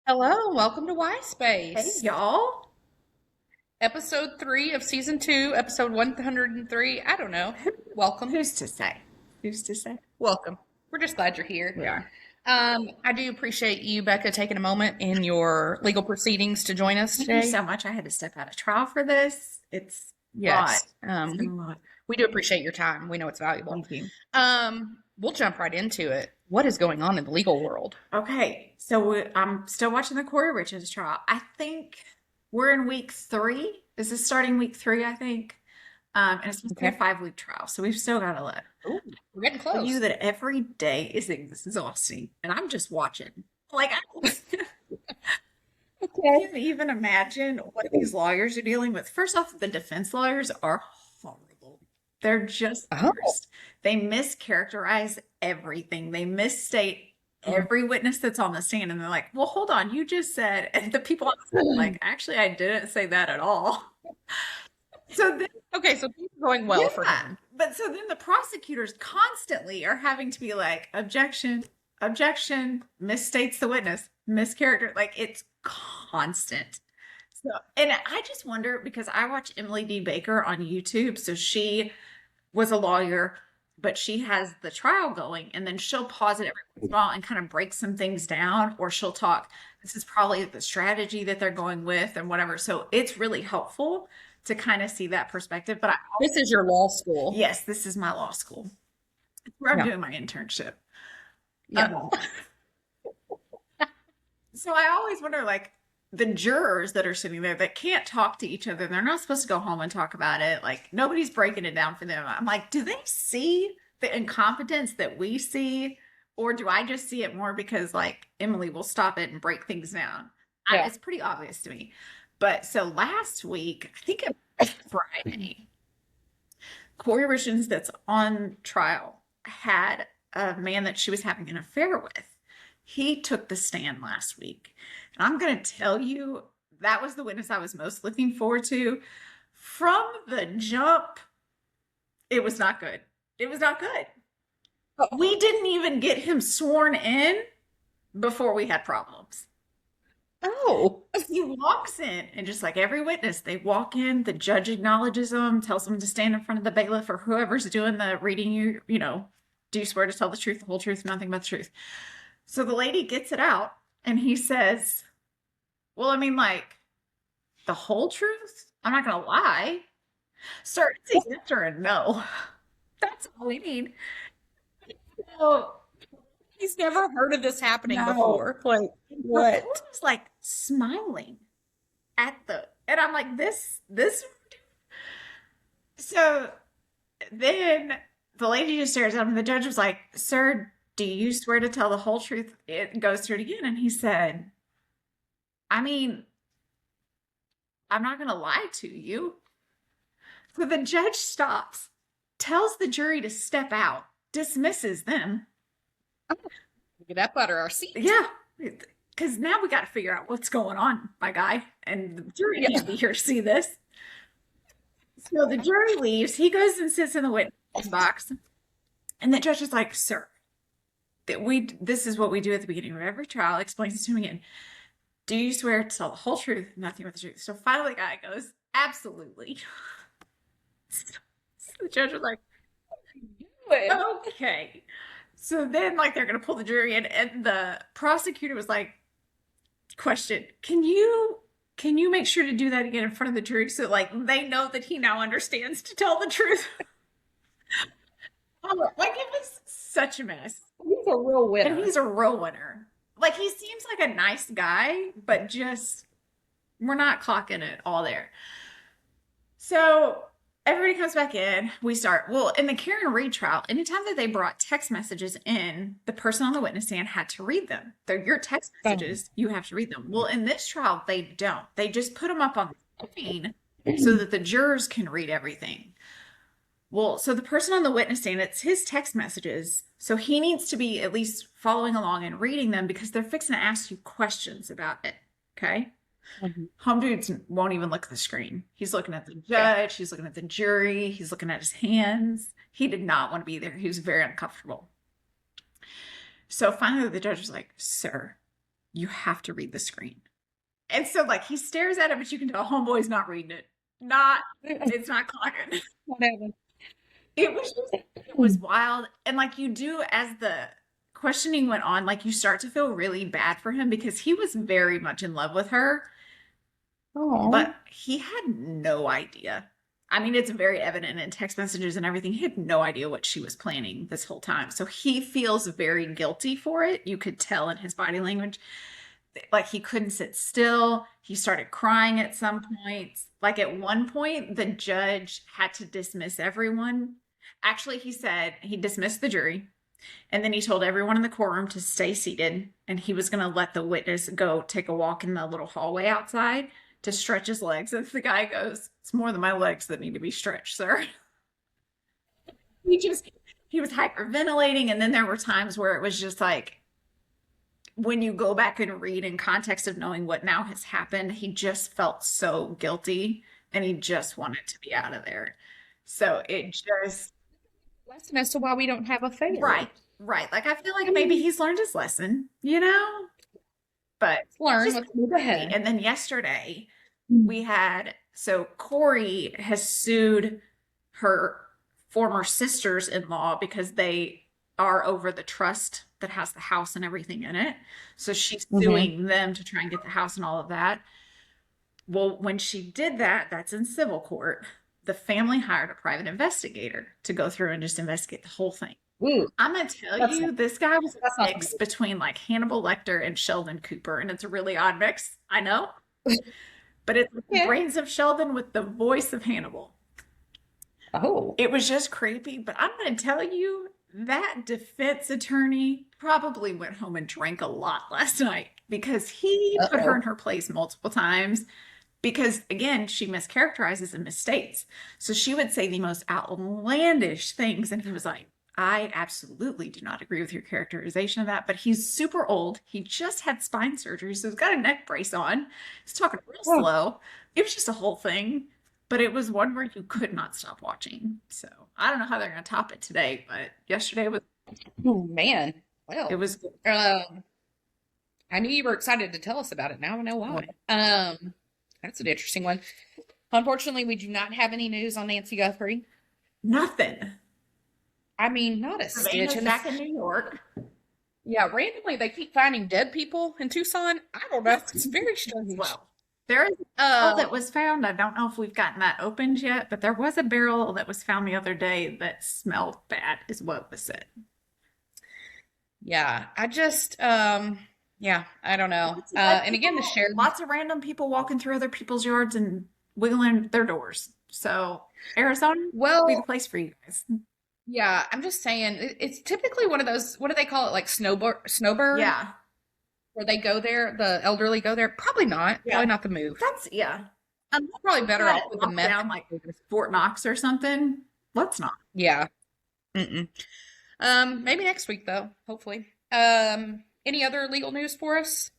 Hello, welcome to Hey, Y-Space. y'all. Episode 3 of Season 2, episode 103. I don't know. Welcome. Who's to say? Who's to say? Welcome. We're just glad you're here. We are. I do appreciate you, Becca, taking a moment in your legal proceedings to join us Thank you today. so much. I had to step out of trial for this. It's a lot. Yes, It's been we, a lot. we do appreciate your time. We know it's valuable. Thank you. We'll jump right into it. What is going on in the legal world? Okay, so I'm still watching the Corey Richards trial. I think we're in week 3. Is this starting week 3? I think. And it's supposed to be a Okay. 5-week trial, so we've still got to look. Ooh, we're getting Tell you close. that every day is exhausting, and I'm just watching. Like I Okay. can't even imagine what these lawyers are dealing with. First off, the defense lawyers are horrible. They're just the Oh. worst. They mischaracterize everything. They misstate every witness that's on the stand, and they're like, "Well, hold on, you just said," and the people on the stand are like, "Actually, I didn't say that at all." So then, Okay, so things are going well for yeah, him. but so then the prosecutors constantly are having to be like, "Objection, objection," misstates the witness, mischaracter, like it's constant. So, and I just wonder because I watch Emily D. Baker on YouTube. So she was a lawyer, but she has the trial going, and then she'll pause it every once in a while and kind of break some things down, or she'll talk. This is probably the strategy that they're going with, and whatever. So it's really helpful to kind of see that perspective. But This is your law school. yes, this is my law school. It's where I'm Yeah. doing my internship. Yeah. Um, So I always wonder, like, the jurors that are sitting there that can't talk to each other, they're not supposed to go home and talk about it. Like, nobody's breaking it down for them. I'm like, do they see the incompetence that we see? Or do I just see it more because, like, Emily will stop it and break things down? Yeah. It's pretty obvious to me. But so last week, I think it was Friday, Corey Richards, that's on trial, had a man that she was having an affair with. He took the stand last week. And I'm going to tell you, that was the witness I was most looking forward to. From the jump, it was not good. It was not good. We didn't even get him sworn in before we had problems. Oh. He walks in, and just like every witness, they walk in, the judge acknowledges them, tells them to stand in front of the bailiff or whoever's doing the reading. Do you swear to tell the truth, the whole truth, nothing but the truth? So the lady gets it out, and he says, well, I mean, like, the whole truth? I'm not going to lie. Sir, it's a yes or a no. That's all we need. So, He's never heard of this happening no. before. Like, The what? court was like smiling and I'm like, this. So then the lady just stares at him, and the judge was like, sir, do you swear to tell the whole truth? It goes through it again. And he said, I mean, I'm not going to lie to you. So the judge stops, tells the jury to step out, dismisses them. Get up out of our seat. Yeah, because now we got to figure out what's going on, my guy. And the jury can't be here to see this. So the jury leaves. He goes and sits in the witness box. And the judge is like, sir, this is what we do at the beginning of every trial. Explains it to him again. Do you swear to tell the whole truth, nothing but the truth? So finally the guy goes, absolutely. So the judge was like, okay. So then, like, they're going to pull the jury in, and the prosecutor was like, question, can you make sure to do that again in front of the jury so, like, they know that he now understands to tell the truth? Like, it was such a mess. He's a real winner. And he's a real winner. Like, he seems like a nice guy, but just, we're not clocking it all there. So everybody comes back in. We start. Well, in the Karen Reed trial, anytime that they brought text messages in, the person on the witness stand had to read them. They're your text messages. You have to read them. Well, in this trial, they don't. They just put them up on the screen so that the jurors can read everything. Well, so the person on the witness stand, it's his text messages. So he needs to be at least following along and reading them because they're fixing to ask you questions about it. Okay. Home dudes won't even look at the screen. He's looking at the judge. He's looking at the jury. He's looking at his hands. He did not want to be there. He was very uncomfortable. So finally the judge was like, sir, You have to read the screen. And so like he stares at it, but you can tell homeboy's not reading it. It's not clocking. Whatever. It was wild. And like you do as the questioning went on, like you start to feel really bad for him because he was very much in love with her, Oh. but he had no idea. I mean, it's very evident in text messages and everything. He had no idea what she was planning this whole time. So he feels very guilty for it. You could tell in his body language. Like he couldn't sit still. He started crying at some points. Like at one point, the judge had to dismiss everyone. Actually, he said he dismissed the jury and then he told everyone in the courtroom to stay seated and he was going to let the witness go take a walk in the little hallway outside to stretch his legs. And the guy goes, "It's more than my legs that need to be stretched, sir." He was hyperventilating. And then there were times where it was just like, when you go back and read in context of knowing what now has happened, he just felt so guilty and he just wanted to be out of there. So it just, Lesson as to why we don't have a fair. right. Like I feel like maybe he's learned his lesson, you know? But Learn. just Let's move ahead. and then yesterday we had, so Corey has sued her former sisters-in-law because they are over the trust that has the house and everything in it. So she's suing them to try and get the house and all of that. Well, when she did that, that's in civil court. The family hired a private investigator to go through and just investigate the whole thing. Ooh, I'm gonna tell you, this guy was that's a not mix between like Hannibal Lecter and Sheldon Cooper, and it's a really odd mix. I know, but it's the Yeah. brains of Sheldon with the voice of Hannibal. Oh. It was just creepy, but I'm gonna tell you, that defense attorney probably went home and drank a lot last night because he put her in her place multiple times. Because again, she mischaracterizes and misstates. So she would say the most outlandish things. And he was like, "I absolutely do not agree with your characterization of that." But he's super old. He just had spine surgery. So he's got a neck brace on. He's talking real slow. It was just a whole thing. But it was one where you could not stop watching. So I don't know how they're going to top it today. But yesterday was, Oh man. Well, it was, I knew you were excited to tell us about it. Now I know why. That's an interesting one. Unfortunately, we do not have any news on Nancy Guthrie. nothing. I mean, not a stitch. Savannah's And back in New York. yeah, randomly they keep finding dead people in Tucson. I don't know. It's very strange. Well, there is a barrel that was found. I don't know if we've gotten that opened yet, but there was a barrel that was found the other day that smelled bad, is what was said. Yeah, I just, yeah, I don't know. And again, the sheriff. Lots of random people walking through other people's yards and wiggling their doors. So Arizona will be the place for you guys. Yeah, I'm just saying, it's typically one of those, what do they call it? Like snowbird? Yeah. Where they go there, the elderly go there. Probably not. Yeah. Probably not the move. That's, yeah. Probably better off with the meth. Down like Fort Knox or something. Let's not. Yeah. Maybe next week though, hopefully. Any other legal news for us?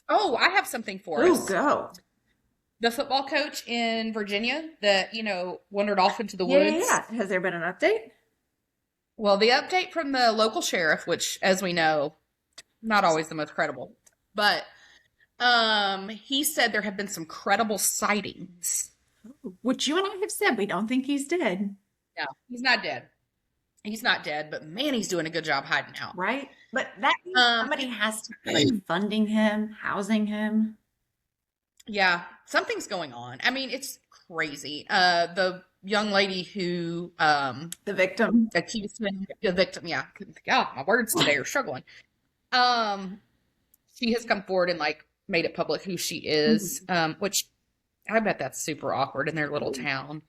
Oh, I have something for us. Oh, go. The football coach in Virginia that, wandered off into the woods. Yeah. Has there been an update? Well, the update from the local sheriff, which, as we know, not always the most credible, but he said there have been some credible sightings. Which you and I have said, we don't think he's dead. No, he's not dead. He's not dead, but man, he's doing a good job hiding out. Right? But that means somebody has to be like funding him, housing him. Yeah, something's going on. I mean, it's crazy. The young lady who The victim. accused him, the victim, yeah. God, my words today are struggling. She has come forward and made it public who she is, which I bet that's super awkward in their little town.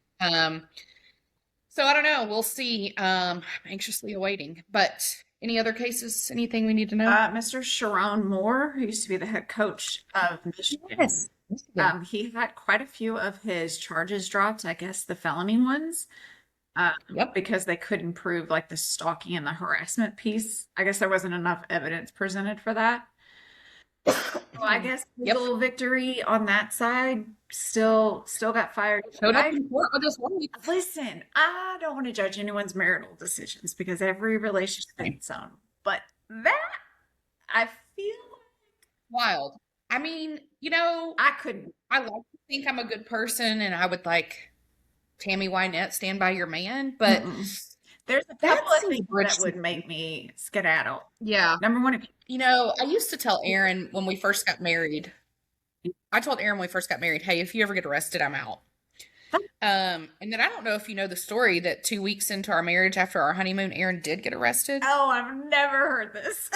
So I don't know. We'll see. I'm anxiously awaiting. But any other cases? Anything we need to know? Mr. Sharon Moore, who used to be the head coach of Michigan. Yes. He had quite a few of his charges dropped, I guess the felony ones, because they couldn't prove the stalking and the harassment piece. I guess there wasn't enough evidence presented for that. So I guess his little victory on that side still got fired. Showed up in court with us one week. Listen, I don't want to judge anyone's marital decisions because every relationship is its own. But that, I feel wild. I mean, I couldn't. I like to think I'm a good person and I would like Tammy Wynette stand by your man, but Mm-mm. There's a couple that's of a things bridge that too would make deep. me skedaddle. Yeah. Number one, if I used to tell Aaron when we first got married, I told Aaron when we first got married, hey, if you ever get arrested, I'm out. And then I don't know if you know the story that 2 weeks into our marriage, after our honeymoon, Aaron did get arrested. oh, I've never heard this.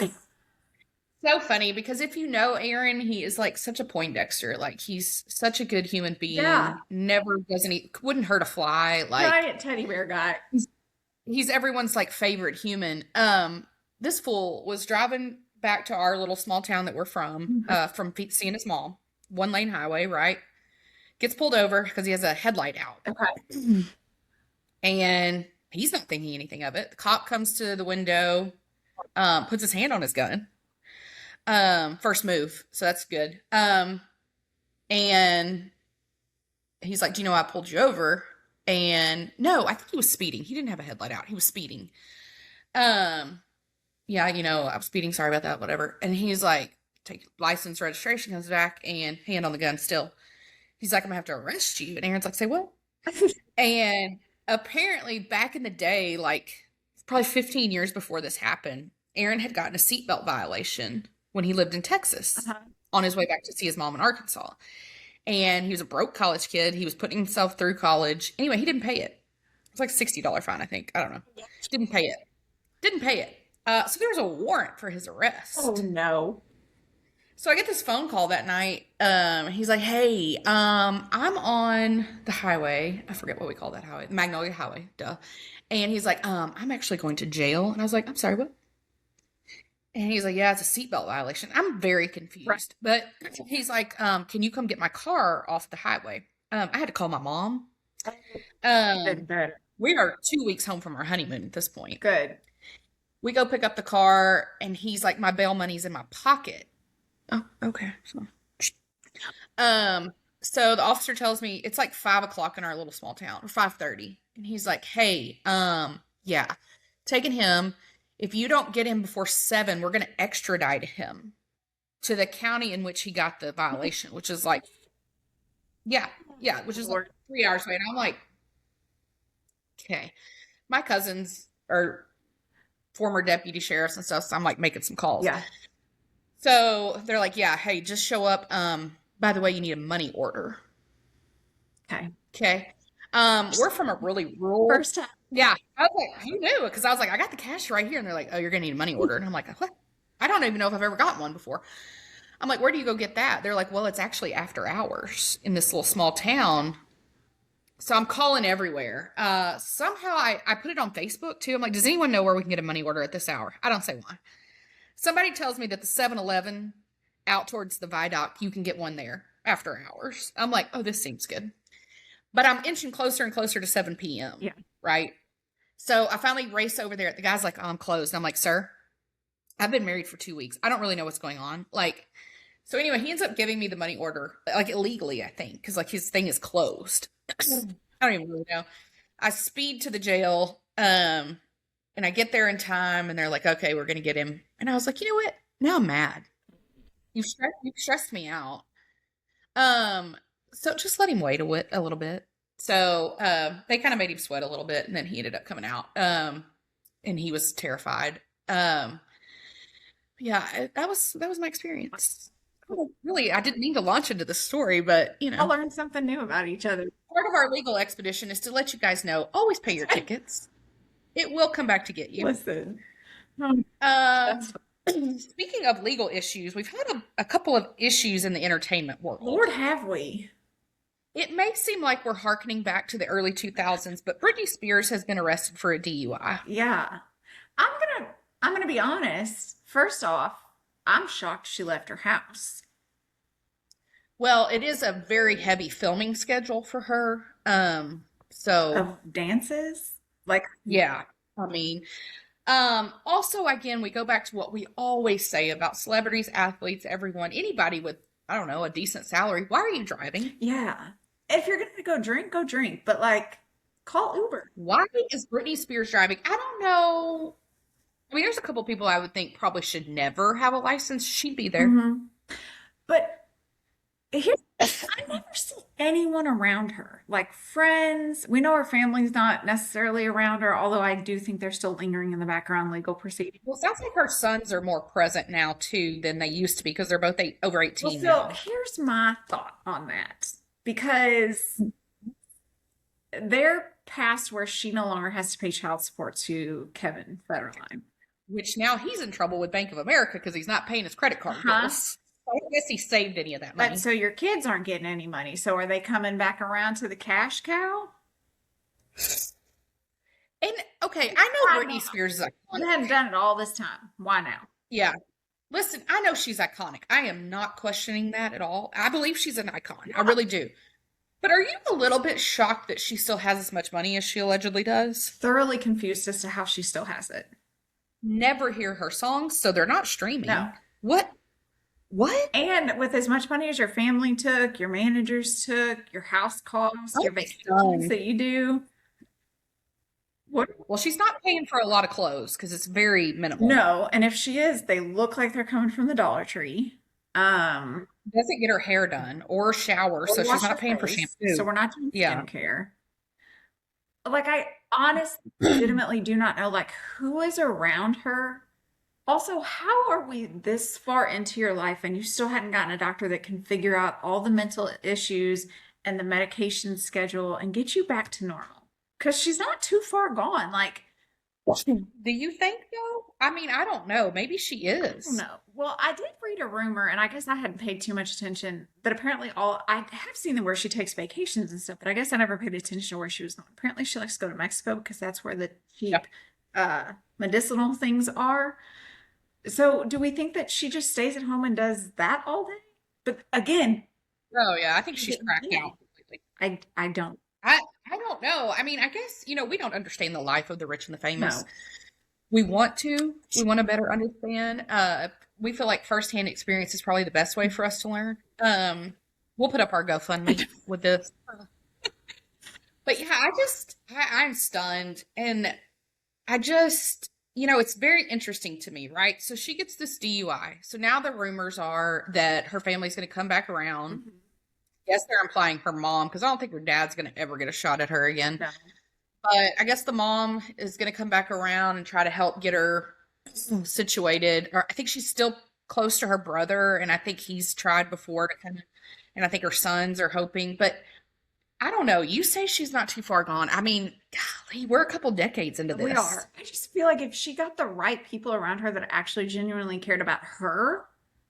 So funny because if you know Aaron, he is like such a Poindexter. Like he's such a good human Yeah. being. Never doesn't he wouldn't hurt a fly. Like Giant teddy bear guy. he's everyone's like favorite human. This fool was driving back to our little small town that we're from seeing his mom, 1-lane highway, right? Gets pulled over because he has a headlight out. Okay. And he's not thinking anything of it. The cop comes to the window, puts his hand on his gun. First move, so that's good. And he's like, "Do you know I pulled you over?" And no, I think he was speeding. He didn't have a headlight out. He was speeding. Yeah, I was speeding. Sorry about that. Whatever. And he's like, take license, registration, comes back, and hand on the gun still. He's like, "I'm gonna have to arrest you." And Aaron's like, "Say what?" And apparently, back in the day, like probably 15 years before this happened, Aaron had gotten a seatbelt violation when he lived in Texas on his way back to see his mom in Arkansas. And he was a broke college kid. He was putting himself through college. Anyway, he didn't pay it. It was like $60 fine, I think. I don't know. Didn't pay it. Didn't pay it. So there was a warrant for his arrest. Oh no. So I get this phone call that night. He's like, "Hey, I'm on the highway. I forget what we call that highway. The Magnolia Highway, duh." And he's like, "I'm actually going to jail." And I was like, "I'm sorry, what?" And he's like, "Yeah, it's a seatbelt violation." I'm very confused. Right. But he's like, "Can you come get my car off the highway?" I had to call my mom. Good. We are 2 weeks home from our honeymoon at this point. Good. We go pick up the car, and he's like, "My bail money's in my pocket." Oh, okay. So the officer tells me it's like 5 o'clock in our little small town, or 5:30. And he's like, "Hey, yeah, taking him. If you don't get him before 7, we're gonna extradite him to the county in which he got the violation," which is like, yeah, which is like 3 hours away. And I'm like, okay. My cousins are former deputy sheriffs and stuff, so I'm like making some calls. Yeah. So they're like, "Yeah, hey, just show up. By the way, you need a money order." Okay. Okay. We're from a really rural. First time. Yeah. I was like, who knew? Because I was like, I got the cash right here. And they're like, "Oh, you're going to need a money order." And I'm like, "What?" I don't even know if I've ever gotten one before. I'm like, "Where do you go get that?" They're like, "Well, it's actually after hours in this little small town." So I'm calling everywhere. Somehow I put it on Facebook too. I'm like, "Does anyone know where we can get a money order at this hour?" I don't say why. Somebody tells me that the 7-Eleven out towards the viaduct, you can get one there after hours. I'm like, "Oh, this seems good." But I'm inching closer and closer to 7 p.m. Yeah. Right? So I finally race over there. The guy's like, "Oh, I'm closed." I'm like, "Sir, I've been married for 2 weeks. I don't really know what's going on." Like, so anyway, he ends up giving me the money order, like illegally, I think, because like his thing is closed. I don't even really know. I speed to the jail, and I get there in time, and they're like, "Okay, we're gonna get him." And I was like, "You know what? Now I'm mad. You've stressed me out. So just let him wait a little bit." So they kind of made him sweat a little bit, and then he ended up coming out. And he was terrified. Yeah, that was my experience. Really, I didn't mean to launch into the story, but I learned something new about each other. part of our legal expedition is to let you guys know, always pay your tickets. It will come back to get you. Listen. Speaking of legal issues, we've had a couple of issues in the entertainment world. Lord, have we? It may seem like we're hearkening back to the early 2000s, but Britney Spears has been arrested for a DUI. Yeah. I'm gonna be honest. First off, I'm shocked she left her house. Well, it is a very heavy filming schedule for her. So Of dances? Like, yeah, I mean, also again, we go back to what we always say about celebrities, athletes, everyone, anybody with, I don't know, a decent salary. Why are you driving? yeah. If you're gonna go drink, go drink. But like, call Uber. Why is Britney Spears driving? I don't know. I mean, there's a couple people I would think probably should never have a license. She'd be there. Mhm. But here's, I never see anyone around her, like friends. We know her family's not necessarily around her, although I do think they're still lingering in the background legal proceedings. Well, it sounds like her sons are more present now too than they used to be because they're both over Well, 18 so now. here's my thought on that. Because they're past where she no longer has to pay child support to Kevin Federline. Which now he's in trouble with Bank of America because he's not paying his credit card bills. I don't guess he saved any of that money. But so your kids aren't getting any money. So are they coming back around to the cash cow? And okay, I know Britney Spears is iconic. You haven't done it all this time. Why now? Yeah. Listen, I know she's iconic. I am not questioning that at all. I believe she's an icon. I really do. But are you a little bit shocked that she still has as much money as she allegedly does? Thoroughly confused as to how she still has it. Never hear her songs, so they're not streaming. No. What? What? And with as much money as your family took, your managers took, your house costs, your vacations that you do. What? Well, she's not paying for a lot of clothes because it's very minimal. No, and if she is, they look like they're coming from the Dollar Tree. Doesn't get her hair done or shower, so she's not paying for shampoo. So we're not doing skincare. Like, I honestly, legitimately do not know, like, who is around her. Also, how are we this far into your life and you still hadn't gotten a doctor that can figure out all the mental issues and the medication schedule and get you back to normal? Because she's not too far gone. Like, do you think though? I mean, I don't know. Maybe she is. No. Well, I did read a rumor, and I guess I hadn't paid too much attention, that apparently I have seen them where she takes vacations and stuff, but I guess I never paid attention to where she was going. Apparently she likes to go to Mexico because that's where the cheap medicinal things are. So do we think that she just stays at home and does that all day? But again, oh yeah, I think she's cracked out completely. I don't. I don't know. I mean, I guess, we don't understand the life of the rich and the famous. No. We want to better understand. We feel like firsthand experience is probably the best way for us to learn. We'll put up our GoFundMe with this. But yeah, I'm stunned. And I just, it's very interesting to me, right? So she gets this DUI. So now the rumors are that her family's going to come back around. Mm-hmm. Yes, they're implying her mom, because I don't think her dad's going to ever get a shot at her again. No. But I guess the mom is going to come back around and try to help get her situated. Or I think she's still close to her brother, and I think he's tried before to kind of, and I think her sons are hoping. But I don't know. You say she's not too far gone. I mean, golly, we're a couple decades into this. We are. I just feel like if she got the right people around her that actually genuinely cared about her,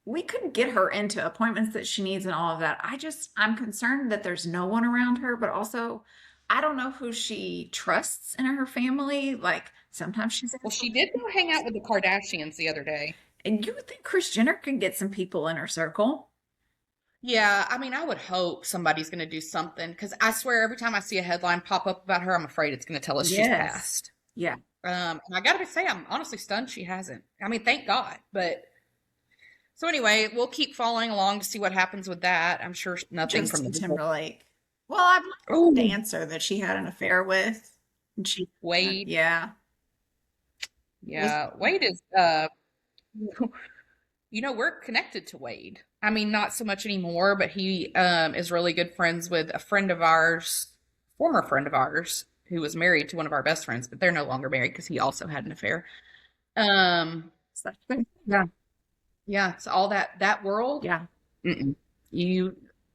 we could get her into appointments that she needs and all of that. I'm concerned that there's no one around her, but also I don't know who she trusts in her family. Like, sometimes she's... Well, she did go hang out with the Kardashians the other day. And you would think Kris Jenner could get some people in her circle. Yeah, I mean, I would hope somebody's going to do something, because I swear every time I see a headline pop up about her, I'm afraid it's going to tell us she's passed. Yeah. And I got to say, I'm honestly stunned she hasn't. I mean, thank God, but... So anyway, we'll keep following along to see what happens with that. I'm sure nothing Justin from the Timberlake. Well, I've liked the dancer that she had an affair with. Wade. Yeah. Yeah. Wade is, we're connected to Wade. I mean, not so much anymore, but he is really good friends with a friend of ours, former friend of ours, who was married to one of our best friends, but they're no longer married because he also had an affair. Yeah. Yeah, so all that world. Yeah.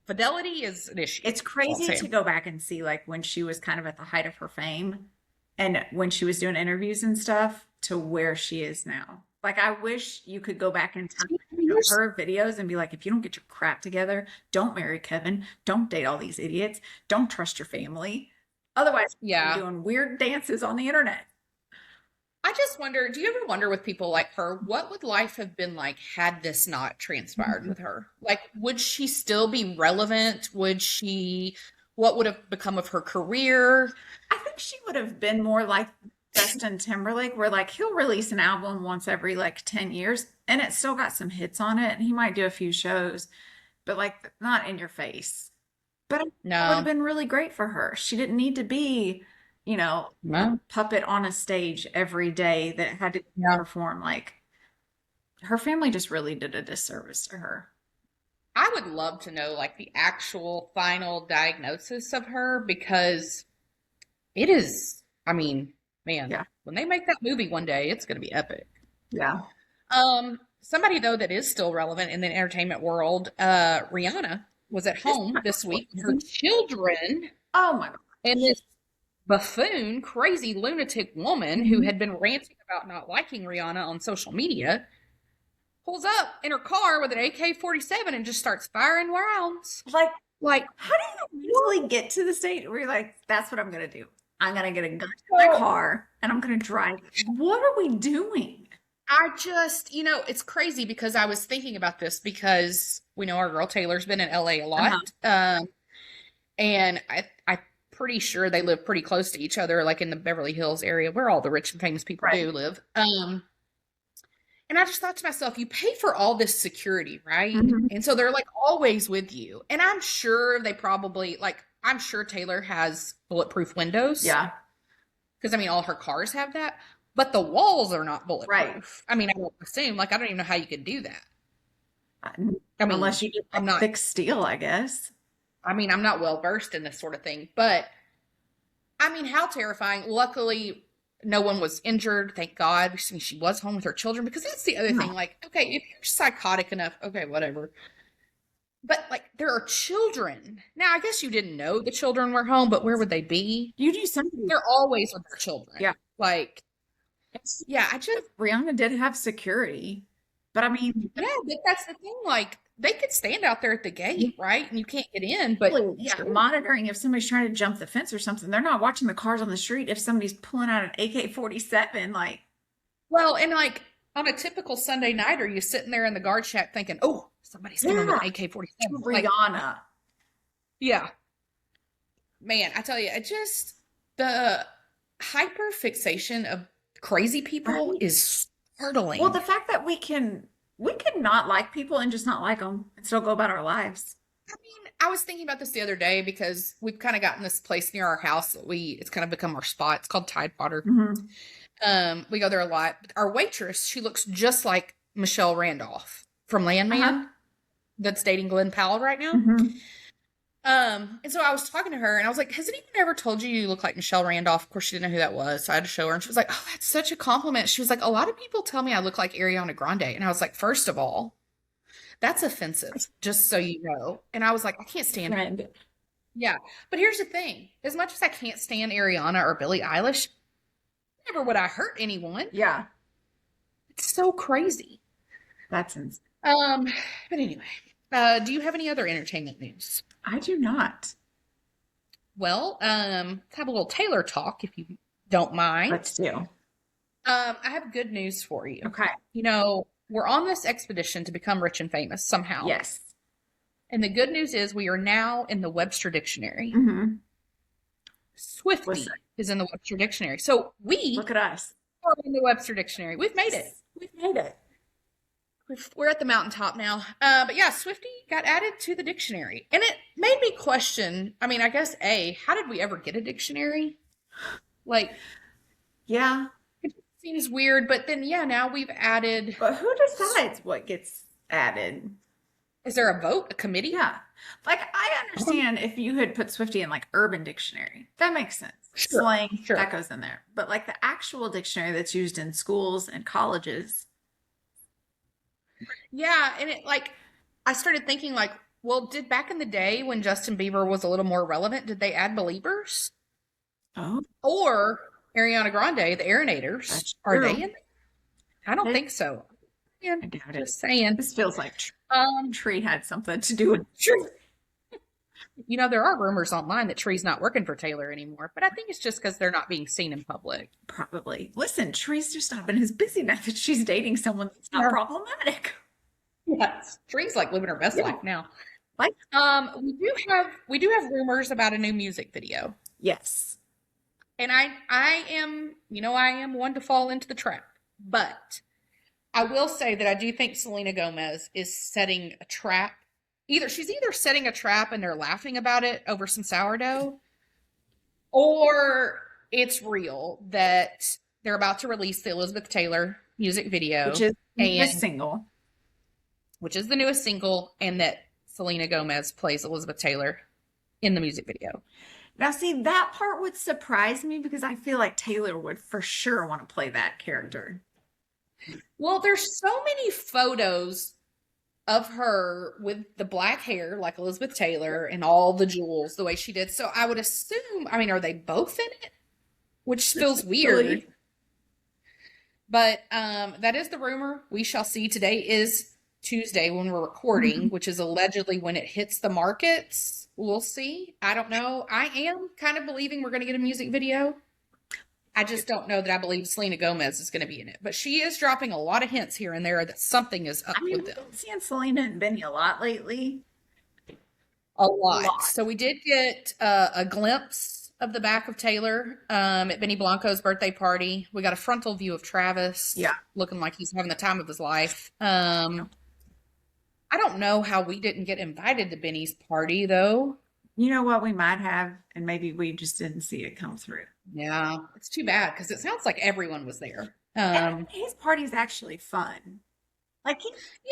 Fidelity is an issue. It's crazy to go back and see, like, when she was kind of at the height of her fame and when she was doing interviews and stuff to where she is now. Like, I wish you could go back in time and her videos and be like, if you don't get your crap together, don't marry Kevin. Don't date all these idiots. Don't trust your family. Otherwise, you're doing weird dances on the internet. I just wonder, do you ever wonder with people like her, what would life have been like had this not transpired with her? Like, would she still be relevant? What would have become of her career? I think she would have been more like Justin Timberlake, where like he'll release an album once every like 10 years and it still got some hits on it. And he might do a few shows, but like not in your face. But it would have been really great for her. She didn't need to be... a puppet on a stage every day that had to perform. Like, her family just really did a disservice to her. I would love to know like the actual final diagnosis of her because it is, I mean, man, Yeah. when they make that movie one day, it's going to be epic. Yeah. Somebody though that is still relevant in the entertainment world, Rihanna was at This home this week with her one. children, Oh my God. and this buffoon, crazy lunatic woman who had been ranting about not liking Rihanna on social media pulls up in her car with an AK-47 and just starts firing rounds. Like, Like, how do you mentally get to the state where you're like, that's what I'm gonna do? I'm gonna get a gun in my car and I'm gonna drive. What are we doing? I just, it's crazy because I was thinking about this because we know our girl Taylor's been in LA a lot. And I'm pretty sure they live pretty close to each other, like in the Beverly Hills area where all the rich and famous people do live. And I just thought to myself, you pay for all this security, right? And so they're like always with you. And I'm sure they probably, like, I'm sure Taylor has bulletproof windows. Yeah. Because, I mean, all her cars have that. But the walls are not bulletproof. Right. I mean, I don't assume, like, I don't even know how you could do that. I mean, Unless you get I'm not thick steel, I guess. I mean, I'm not well versed in this sort of thing, but I mean, how terrifying. Luckily, no one was injured. Thank God. I mean, she was home with her children because that's the other thing. Like, okay, if you're psychotic enough, okay, whatever. But like, there are children. Now, I guess you didn't know the children were home, but where would they be? You do something. They're always with their children. Yeah. Like, yeah, Rhianna did have security, but I mean, yeah, but that's the thing. Like, they could stand out there at the gate, right? And you can't get in, but yeah, monitoring if somebody's trying to jump the fence or something. They're not watching the cars on the street if somebody's pulling out an AK-47, like. Well, and like on a typical Sunday night, are you sitting there in the guard shack thinking, "Oh, somebody's coming with an AK-47"? Rhianna. Yeah. Man, I tell you, it just the hyper fixation of crazy people is startling. Well, the fact that we can not like people and just not like them and still go about our lives. I mean, I was thinking about this the other day because we've kind of gotten this place near our house that it's kind of become our spot. It's called Tidewater. We go there a lot. Our waitress, she looks just like Michelle Randolph from Landman that's dating Glenn Powell right now. And so I was talking to her and I was like, has anyone ever told you look like Michelle Randolph? Of course, she didn't know who that was. So I had to show her and she was like, oh, that's such a compliment. She was like, a lot of people tell me I look like Ariana Grande. And I was like, first of all, that's offensive, just so you know. And I was like, I can't stand it. Yeah. But here's the thing. As much as I can't stand Ariana or Billie Eilish, never would I hurt anyone. Yeah. It's so crazy. That's insane. But anyway, do you have any other entertainment news? I do not. Well, let's have a little Taylor talk if you don't mind. Let's do. I have good news for you. Okay. We're on this expedition to become rich and famous somehow. Yes. And the good news is we are now in the Webster Dictionary. Swiftie is in the Webster Dictionary. So look at us. Are in the Webster Dictionary. We've made it. We've made it. We're at the mountaintop now. But yeah, Swiftie got added to the dictionary. And it made me question, I mean, I guess, how did we ever get a dictionary? Like, yeah. It seems weird, but then, yeah, now we've added. But who decides what gets added? Is there a vote, a committee? Yeah. Like, I understand if you had put Swiftie in, like, Urban Dictionary. That makes sense. Slang, that goes in there. But, like, the actual dictionary that's used in schools and colleges. Yeah, and I started thinking, like, well, did back in the day when Justin Bieber was a little more relevant, did they add Beliebers? Oh. Or Ariana Grande, the Aeronators, are they in there? I don't think so. Yeah, I doubt just saying. This feels like Tree had something to do with Tree. There are rumors online that Tree's not working for Taylor anymore, but I think it's just because they're not being seen in public. Probably. Listen, Tree's just not been as busy now that she's dating someone that's not problematic. Yes, Tree's like living her best life now. Like, we do have rumors about a new music video. Yes. And I am one to fall into the trap, but I will say that I do think Selena Gomez is setting a trap. She's either setting a trap and they're laughing about it over some sourdough, or it's real that they're about to release the Elizabeth Taylor music video, which is the newest single, and that Selena Gomez plays Elizabeth Taylor in the music video. Now, see, that part would surprise me because I feel like Taylor would for sure want to play that character. Well, there's so many photos of her with the black hair, like Elizabeth Taylor, and all the jewels the way she did. So I would assume, I mean, are they both in it? Which feels weird. But that is the rumor. We shall see. Today is Tuesday when we're recording, which is allegedly when it hits the markets. We'll see. I don't know. I am kind of believing we're going to get a music video. I just don't know that I believe Selena Gomez is going to be in it. But she is dropping a lot of hints here and there that something is up with them. We've been seeing Selena and Benny a lot lately. A lot. So we did get a glimpse of the back of Taylor at Benny Blanco's birthday party. We got a frontal view of Travis. Yeah. Looking like he's having the time of his life. I don't know how we didn't get invited to Benny's party, though. You know what? We might have, and maybe we just didn't see it come through. Yeah, it's too bad because it sounds like everyone was there. His party's actually fun. Like,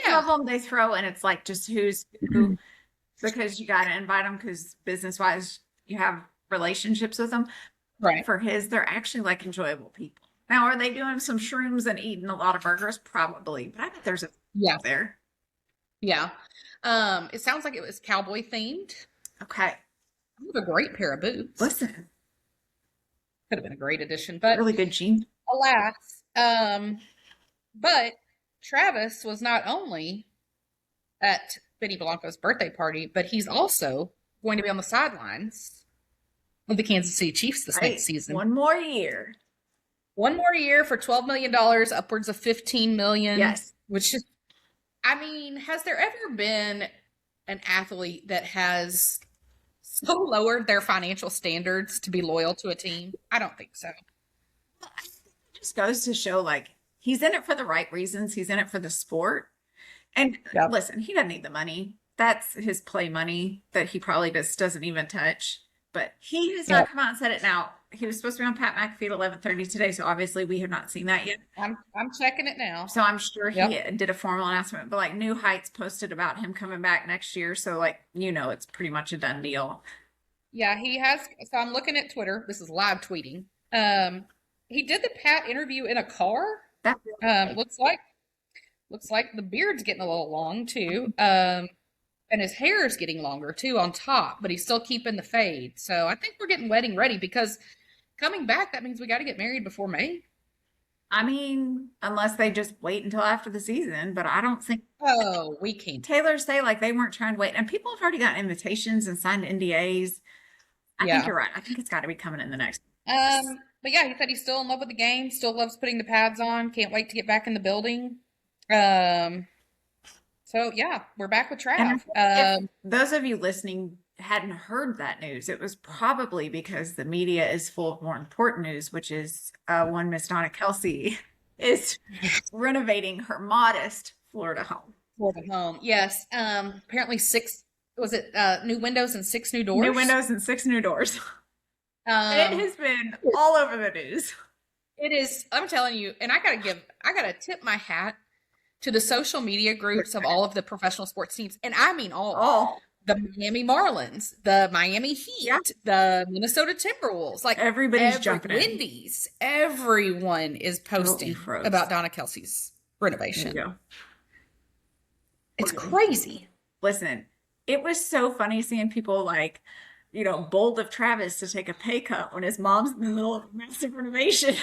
some of them they throw, and it's like just who's who, because you got to invite them because business-wise you have relationships with them. Right. For his, they're actually like enjoyable people. Now, are they doing some shrooms and eating a lot of burgers? Probably, but I bet there's a there. Yeah. It sounds like it was cowboy themed. Okay. With a great pair of boots. Listen. Could have been a great addition, but really good jeans. Alas. But Travis was not only at Benny Blanco's birthday party, but he's also going to be on the sidelines of the Kansas City Chiefs this next season. One more year. One more year for $12 million, upwards of $15 million. Yes. Which is, I mean, has there ever been an athlete that has so lowered their financial standards to be loyal to a team? I don't think so. Well, I think it just goes to show, like, he's in it for the right reasons. He's in it for the sport. And listen, he doesn't need the money. That's his play money that he probably just doesn't even touch. But he has not come out and said it. Now, he was supposed to be on Pat McAfee at 11:30 today, so obviously we have not seen that yet. I'm checking it now. So I'm sure he did a formal announcement. But like New Heights posted about him coming back next year, so like it's pretty much a done deal. Yeah, he has. So I'm looking at Twitter. This is live tweeting. He did the Pat interview in a car. Looks like the beard's getting a little long too. And his hair is getting longer too on top, but he's still keeping the fade. So I think we're getting wedding ready because coming back, that means we got to get married before May. I mean, unless they just wait until after the season, but I don't think. Oh, we can't. Taylor say like they weren't trying to wait, and people have already gotten invitations and signed NDAs. I think you're right. I think it's got to be coming in the next. But yeah, he said he's still in love with the game, still loves putting the pads on, can't wait to get back in the building. So yeah, we're back with Trav. If those of you listening hadn't heard that news, it was probably because the media is full of more important news, which is one Miss Donna Kelsey is renovating her modest Florida home. Yes. Apparently 6, was it new windows and 6 new doors? New windows and 6 new doors. And it has been all over the news. It is, I'm telling you, and I gotta tip my hat to the social media groups of all of the professional sports teams. And I mean all. The Miami Marlins, the Miami Heat, the Minnesota Timberwolves, like everybody's jumping in. Wendy's, everyone is posting about Donna Kelsey's renovation. It's crazy. Listen, it was so funny seeing people like, bold of Travis to take a pay cut when his mom's in the middle of a massive renovation.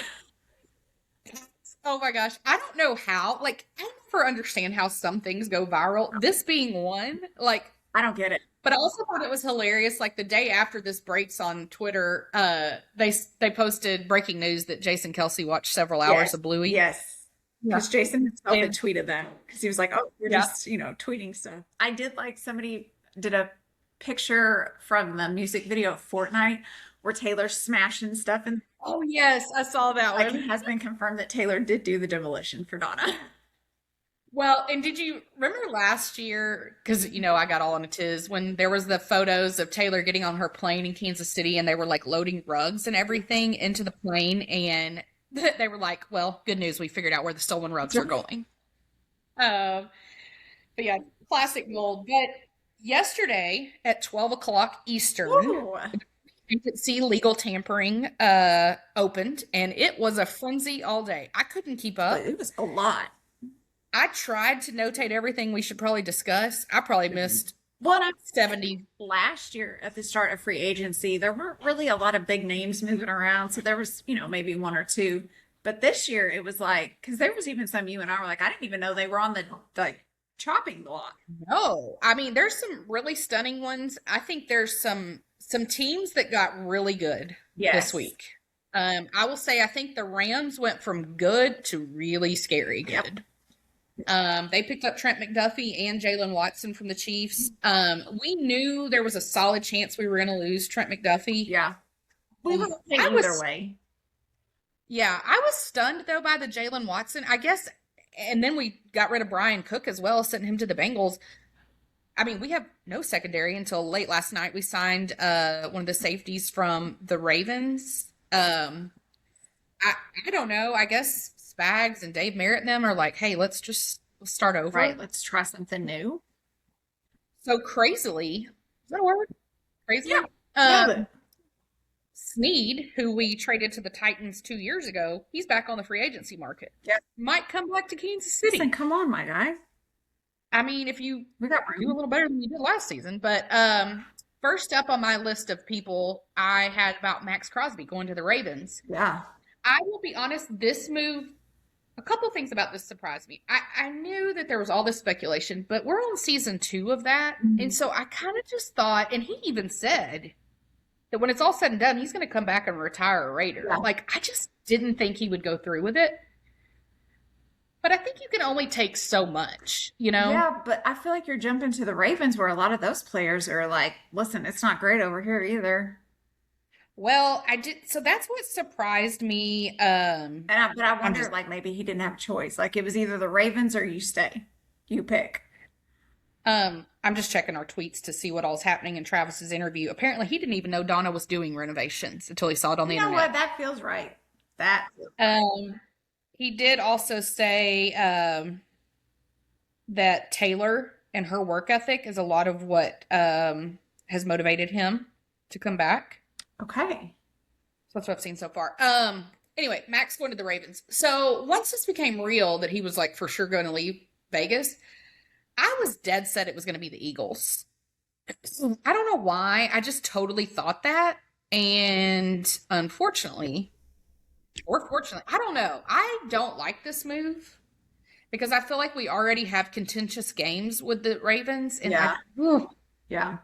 Oh my gosh. I don't know how. Like, I never understand how some things go viral. This being one, like, I don't get it. But I also thought it was hilarious. Like the day after this breaks on Twitter, they posted breaking news that Jason Kelsey watched several hours of Bluey. Yes. Because Jason himself had tweeted that because he was like, "Oh, you're just tweeting stuff." I did like somebody did a picture from the music video of Fortnite where Taylor's smashing stuff and. Oh yes, I saw that one. It has been confirmed that Taylor did do the demolition for Donna. Well, and did you remember last year, because, I got all on a tiz, when there was the photos of Taylor getting on her plane in Kansas City and they were like loading rugs and everything into the plane and they were like, well, good news, we figured out where the stolen rugs are going. But yeah, classic gold. But yesterday at 12 o'clock Eastern, Ooh, agency legal tampering opened, and it was a frenzy all day. I couldn't keep up. it was a lot. I tried to notate everything we should probably discuss. I probably missed Well, and 70. last year at the start of free agency, there weren't really a lot of big names moving around. So there was, maybe one or two. But this year it was like, because there was even some you and I were like, I didn't even know they were on the like chopping block. No, I mean, there's some really stunning ones. I think there's some teams that got really good this week. I will say I think the Rams went from good to really scary good. They picked up Trent McDuffie and Jalen Watson from the Chiefs. We knew there was a solid chance we were going to lose Trent McDuffie. Yeah. We were either way. Yeah, I was stunned though by the Jalen Watson. I guess, and then we got rid of Brian Cook as well, sending him to the Bengals. I mean, we have no secondary until late last night. We signed one of the safeties from the Ravens. I don't know. I guess Spags and Dave Merritt and them are like, hey, let's start over. Right. Let's try something new. So crazily, is that a word? Crazily? Yeah. Snead, who we traded to the Titans 2 years ago, he's back on the free agency market. Yeah. Might come back to Kansas City. Listen, come on, my guy. I mean, if you We got do a little better than you did last season. But first up on my list of people, I had about Max Crosby going to the Ravens. Yeah. I will be honest, this move, a couple things about this surprised me. I knew that there was all this speculation, but we're on season 2 of that. Mhm. And so I kind of just thought, and he even said that when it's all said and done, he's going to come back and retire a Raider. Yeah. Like, I just didn't think he would go through with it. But I think you can only take so much, Yeah, but I feel like you're jumping to the Ravens where a lot of those players are like, listen, it's not great over here either. Well, I did. So that's what surprised me. But I wonder, like, maybe he didn't have a choice. Like, it was either the Ravens or you stay. You pick. I'm just checking our tweets to see what all's happening in Travis's interview. Apparently, he didn't even know Donna was doing renovations until he saw it on the You know internet. what? That feels right. That. He did also say that Taylor and her work ethic is a lot of what has motivated him to come back. Okay. So that's what I've seen so far. Anyway, Max going to the Ravens. So once this became real that he was like for sure going to leave Vegas, I was dead set it was going to be the Eagles. I don't know why. I just totally thought that. And unfortunately, or fortunately, I don't know. I don't like this move because I feel like we already have contentious games with the Ravens. And Yeah. Ugh. Yeah.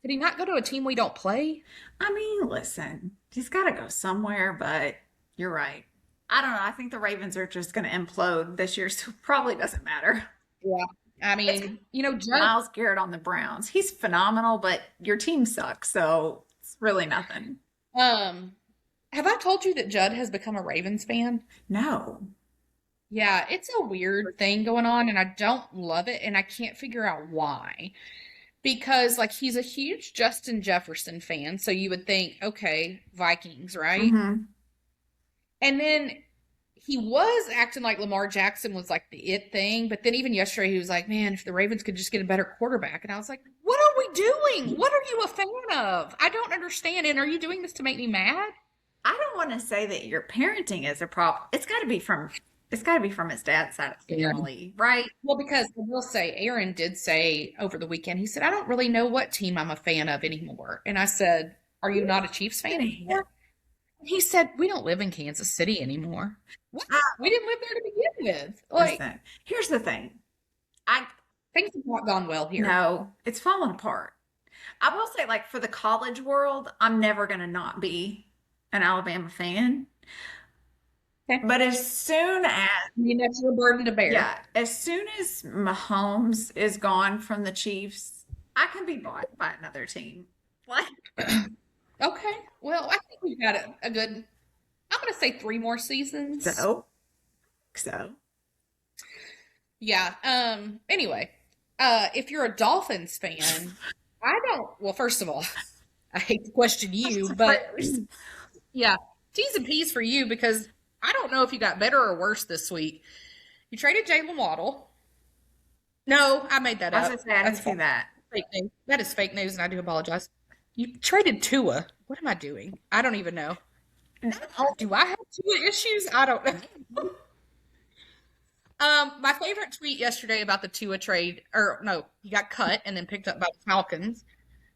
Did he not go to a team we don't play? I mean, listen, he's got to go somewhere, but you're right. I don't know. I think the Ravens are just going to implode this year, so it probably doesn't matter. Yeah. I mean, Judd, Myles Garrett on the Browns. He's phenomenal, but your team sucks, so it's really nothing. have I told you that Judd has become a Ravens fan? No. Yeah, it's a weird thing going on, and I don't love it, and I can't figure out why. Because, like, he's a huge Justin Jefferson fan, so you would think, okay, Vikings, right? Mm-hmm. And then he was acting like Lamar Jackson was, like, the it thing, but then even yesterday he was like, man, if the Ravens could just get a better quarterback. And I was like, what are we doing? What are you a fan of? I don't understand, and are you doing this to make me mad? I don't want to say that your parenting is a problem. It's got to be from his dad's side of the family, right? Well, because I will say, Aaron did say over the weekend, he said, I don't really know what team I'm a fan of anymore. And I said, are you not a Chiefs fan anymore? And he said, we don't live in Kansas City anymore. What? We didn't live there to begin with. Like, Listen, here's the thing. things have not gone well here. No, it's falling apart. I will say, like, for the college world, I'm never going to not be an Alabama fan. Okay. But as soon as, I mean, that's your burden to bear. yeah, as soon as Mahomes is gone from the Chiefs, I can be bought by another team. Like, Okay. Well, I think we've got a good, I'm going to say 3 more seasons. so. Yeah. Anyway, if you're a Dolphins fan, well, first of all, I hate to question you, but yeah, T's and P's for you because I don't know if you got better or worse this week. You traded Jalen Waddle. No, I made that I up. was going to say, I didn't see that. fake news. That is fake news, and I do apologize. You traded Tua. What am I doing? I don't even know. Do I have Tua issues? I don't know. My favorite tweet yesterday about the Tua trade, or no, he got cut and then picked up by the Falcons,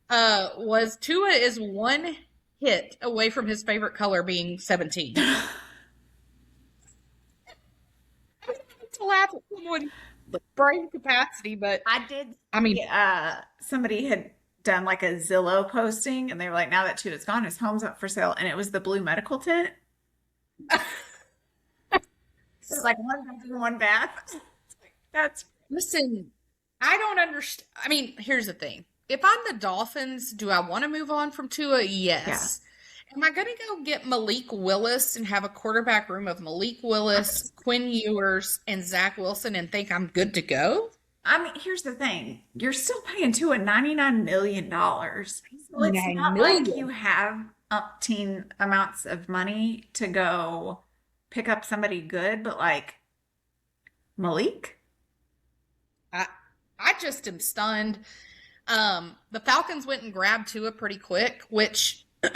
was Tua is one hit away from his favorite color being 17. To laugh at someone with brain capacity, but I did. I mean, Somebody had done like a Zillow posting, and they were like, "Now that Tua's gone, his home's up for sale," and it was the blue medical tent. It's like one bedroom, one bath. That's listen, I don't understand. I mean, here's the thing. If I'm the Dolphins, do I want to move on from Tua? Yes. Am I going to go get Malik Willis and have a quarterback room of Malik Willis, Quinn Ewers, and Zach Wilson and think I'm good to go? I mean, here's the thing. You're still paying Tua $99 million. So it's not like you have umpteen amounts of money to go pick up somebody good, but like Malik? I just am stunned. The Falcons went and grabbed Tua pretty quick, which I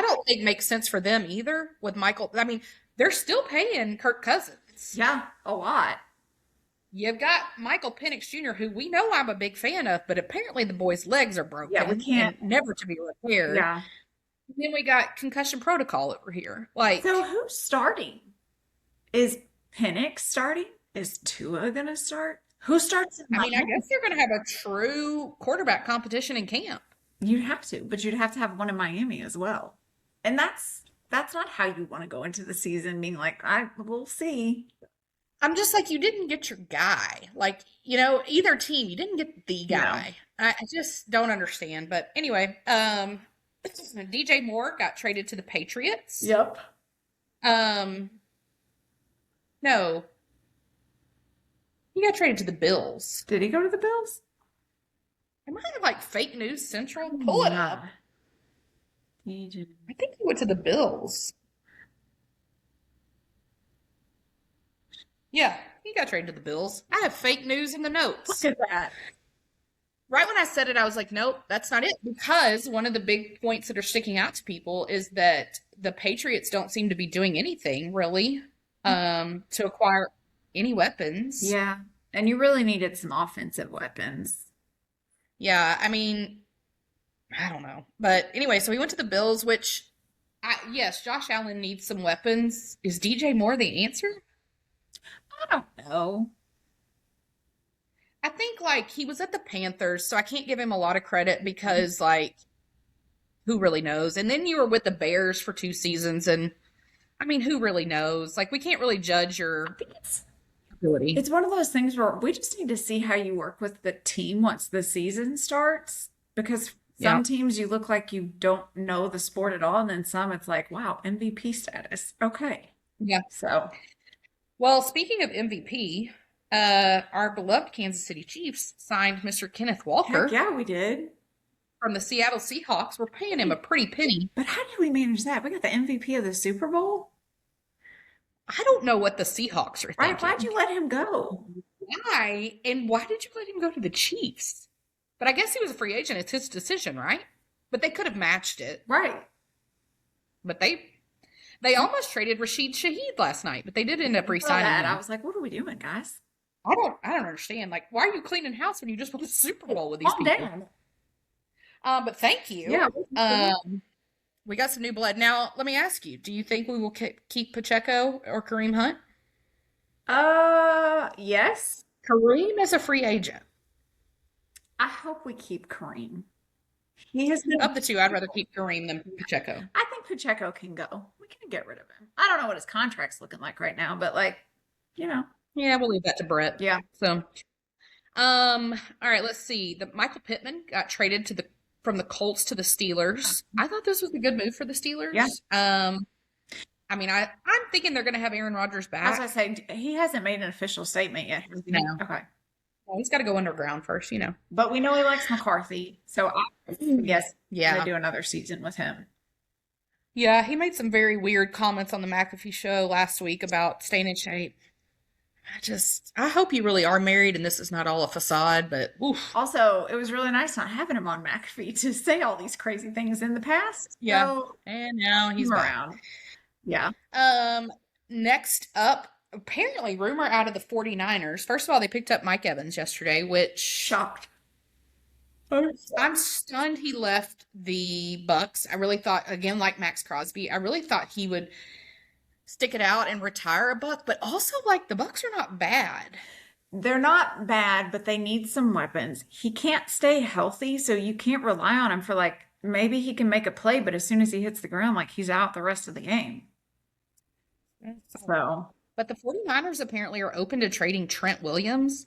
don't think makes sense for them either with Michael. I mean, they're still paying Kirk Cousins. Yeah, a lot. You've got Michael Penix Jr., who we know I'm a big fan of, but apparently the boy's legs are broken. Yeah, we can't. Never to be repaired. Yeah. And then we got concussion protocol over here. Like, so who's starting? Is Penix starting? Is Tua going to start? Who starts? I mean, I guess you're going to have a true quarterback competition in camp. You'd have to, but you'd have to have one in Miami as well. And that's not how you want to go into the season being like, we'll see. I'm just like, you didn't get your guy. Like, you know, either team, you didn't get the guy. No. I just don't understand. But anyway, DJ Moore got traded to the Patriots. Yep. No. He got traded to the Bills. Did he go to the Bills? Am I like fake news central? Pull it up. I think he went to the Bills. Yeah, he got traded to the Bills. I have fake news in the notes. Look at that. Right when I said it, I was like, nope, that's not it. Because one of the big points that are sticking out to people is that the Patriots don't seem to be doing anything, really, to acquire any weapons. Yeah, and you really needed some offensive weapons. Yeah, I mean, I don't know. But anyway, so he went to the Bills, which, yes, Josh Allen needs some weapons. Is DJ Moore the answer? I don't know. I think, like, he was at the Panthers, so I can't give him a lot of credit because, like, who really knows? And then you were with the Bears for 2 seasons, and, I mean, who really knows? Like, we can't really judge your ability. It's one of those things where we just need to see how you work with the team once the season starts, because some teams you look like you don't know the sport at all, and then some it's like, wow, MVP status. Okay. Yeah. So, well, speaking of MVP, our beloved Kansas City Chiefs signed Mr. Kenneth Walker. Heck yeah, we did. From the Seattle Seahawks. We're paying him a pretty penny. But how did we manage that? We got the MVP of the Super Bowl? I don't know what the Seahawks are thinking. Right, why'd you let him go? Why? And why did you let him go to the Chiefs? But I guess he was a free agent. It's his decision, right? But they could have matched it. Right. But they almost traded Rashid Shaheed last night, but they did end up re-signing him. I was like, what are we doing, guys? I don't understand. Like, why are you cleaning house when you just won the Super Bowl with these people? Down. But thank you. Yeah. We got some new blood. Now, let me ask you, do you think we will keep Pacheco or Kareem Hunt? Yes. Kareem is a free agent. I hope we keep Kareem. He has been Of the two, I'd rather keep Kareem than Pacheco. I think Pacheco can go. We can get rid of him. I don't know what his contract's looking like right now, but like, you know. Yeah, we'll leave that to Brett. Yeah. So, all right, let's see. The Michael Pittman got traded from the Colts to the Steelers. I thought this was a good move for the Steelers. Yeah. I mean, I'm thinking they're going to have Aaron Rodgers back. As I say, he hasn't made an official statement yet. No. Okay. Well, he's got to go underground first, you know. But we know he likes McCarthy, so I guess yeah, going to do another season with him. Yeah, he made some very weird comments on the McAfee show last week about staying in shape. I hope you really are married and this is not all a facade, but oof. Also, it was really nice not having him on McAfee to say all these crazy things in the past. Yeah. So, And now he's him back. around. Yeah. Um, Next up, apparently rumor out of the 49ers. First of all, they picked up Mike Evans yesterday, which Shocked. I'm stunned he left the Bucks. I really thought, again, like Max Crosby, I really thought he would stick it out and retire a Buck, but also like the Bucks are not bad. They're not bad, but they need some weapons. He can't stay healthy, so you can't rely on him for like maybe he can make a play, but as soon as he hits the ground, like he's out the rest of the game. So, But the 49ers apparently are open to trading Trent Williams.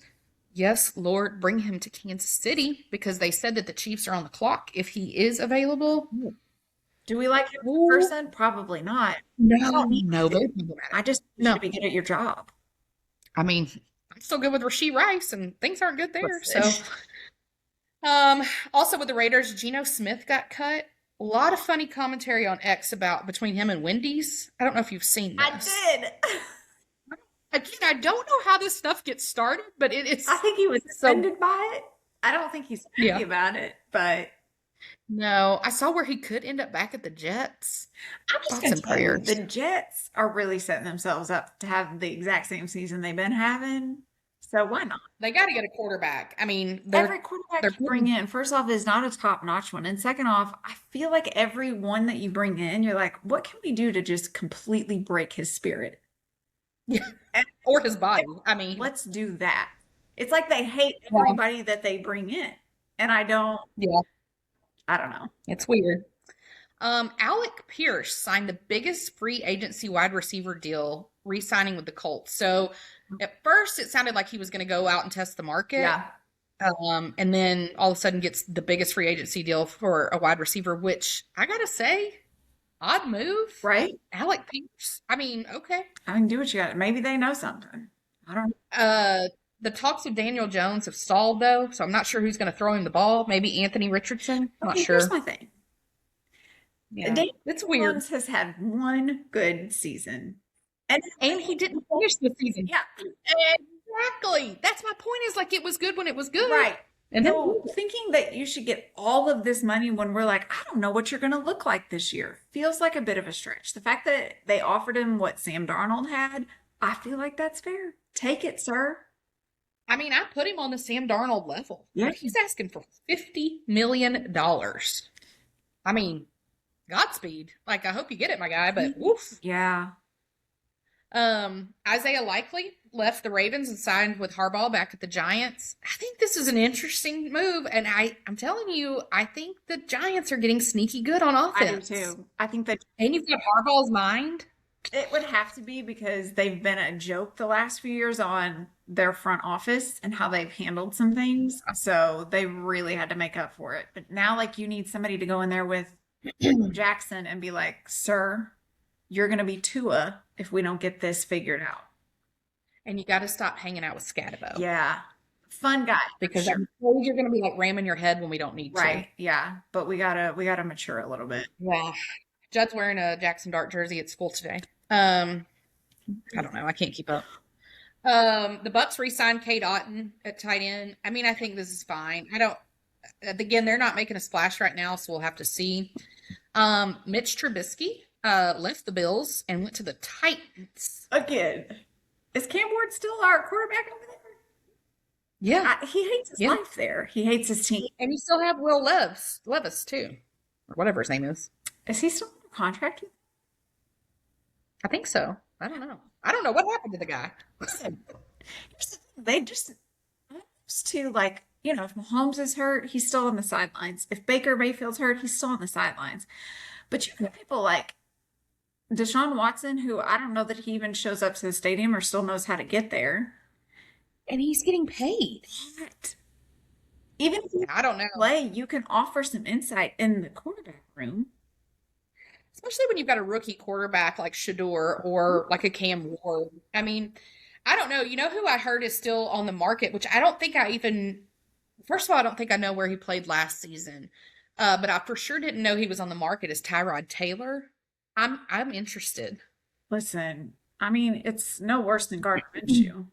Yes, Lord, bring him to Kansas City because they said that the Chiefs are on the clock if he is available. do we like him as a Ooh. person? Probably not. No, No, very I just no. should be good at your job. I mean, I'm still good with Rashee Rice, and things aren't good there. Listen. So, also with the Raiders, Geno Smith got cut. A lot of funny commentary on X about between him and Wendy's. I don't know if you've seen this. I did. Again, I don't know how this stuff gets started, but it's. I think he was so- offended by it. I don't think he's happy Yeah. about it, but No, I saw where he could end up back at the Jets. I'm just Thoughts gonna and tell you, prayers. the Jets are really setting themselves up to have the exact same season they've been having. So why not? They got to get a quarterback. I mean, Every quarterback they're you bring in, first off, is not a top-notch one. And second off, I feel like every one that you bring in, you're like, what can we do to just completely break his spirit? or his body. I mean, Let's do that. It's like they hate everybody that they bring in. And I don't yeah, know. it's weird. Alec Pierce signed the biggest free agency wide receiver deal, re-signing with the Colts. So at first it sounded like he was going to go out and test the market. Yeah. And then all of a sudden gets the biggest free agency deal for a wide receiver, which I gotta say, odd move. Right? Alec Pierce. I mean, okay. I mean, do what you got. Maybe they know something. I don't know. The talks of Daniel Jones have stalled though, so I'm not sure who's going to throw him the ball. Maybe Anthony Richardson. Not Okay, sure. here's my thing. Yeah, Daniel it's weird. Jones has had one good season. And he didn't finish the season. yeah, Exactly. That's my point. Is like it was good when it was good. right. And then So thinking that you should get all of this money when we're like, I don't know what you're going to look like this year, feels like a bit of a stretch. The fact that they offered him what Sam Darnold had, I feel like that's fair. Take it, sir. I mean, I put him on the Sam Darnold level. Yeah. But he's asking for $50 million. I mean, Godspeed. Like, I hope you get it, my guy, but woof. Yeah. Isaiah Likely left the Ravens and signed with Harbaugh back at the Giants. I think this is an interesting move, and I'm telling you, I think the Giants are getting sneaky good on offense. I do too. I think that And you've got Harbaugh's mind. it would have to be because they've been a joke the last few years on their front office and how they've handled some things. So they really had to make up for it. But now, like, you need somebody to go in there with Jackson and be like, sir, you're going to be Tua if we don't get this figured out. And you got to stop hanging out with Scatabo. Yeah. Fun guy. Because sure. I'm afraid you're going to be like ramming your head when we don't need Right. Yeah. But we gotta mature a little bit. to. Yeah. Judd's wearing a Jackson Dart jersey at school today. I don't know. I can't keep up. The Bucks re-signed Kate Otten at tight end. I mean, I think this is fine. Again, they're not making a splash right now, so we'll have to see. Mitch Trubisky left the Bills and went to the Titans. Again, is Cam Ward still our quarterback over there? Yeah. He hates his life there. He hates his team. And you still have Will Levis too. Or whatever his name is. Is he still under contract? I think so. I don't know. I don't know what happened to the guy. They just to like, you know, if Mahomes is hurt, he's still on the sidelines. If Baker Mayfield's hurt, he's still on the sidelines. But you have people like Deshaun Watson, who I don't know that he even shows up to the stadium or still knows how to get there. And he's getting paid. What? Even if you I don't know. play, you can offer some insight in the quarterback room. Especially when you've got a rookie quarterback like Shador or like a Cam Ward. I mean, I don't know. You know who I heard is still on the market, which I don't think first of all, I don't think I know where he played last season. But I for sure didn't know he was on the market is Tyrod Taylor. I'm interested. Listen, I mean, it's no worse than Gardner Minshew.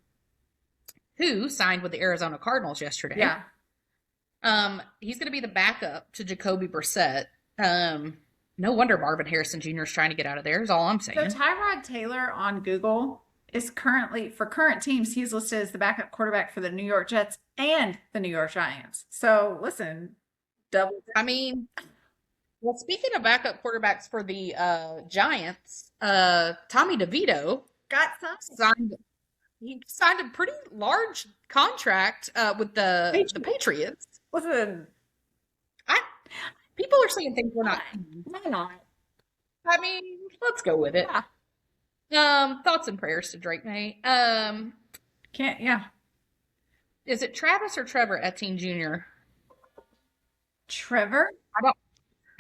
who signed with the Arizona Cardinals yesterday. Yeah. He's going to be the backup to Jacoby Brissett. No wonder Marvin Harrison Jr. is trying to get out of there, is all I'm saying. So Tyrod Taylor on Google is currently, for current teams, he's listed as the backup quarterback for the New York Jets and the New York Giants. So listen, double. I mean, well, speaking of backup quarterbacks for the Giants, Tommy DeVito Got some. signed a pretty large contract with the Patriots. Listen, People are saying things we're not. why not? I mean, let's go with it. Yeah. Thoughts and prayers to Drake May. Can't, yeah. Is it Travis or Trevor Etienne Jr.? Trevor?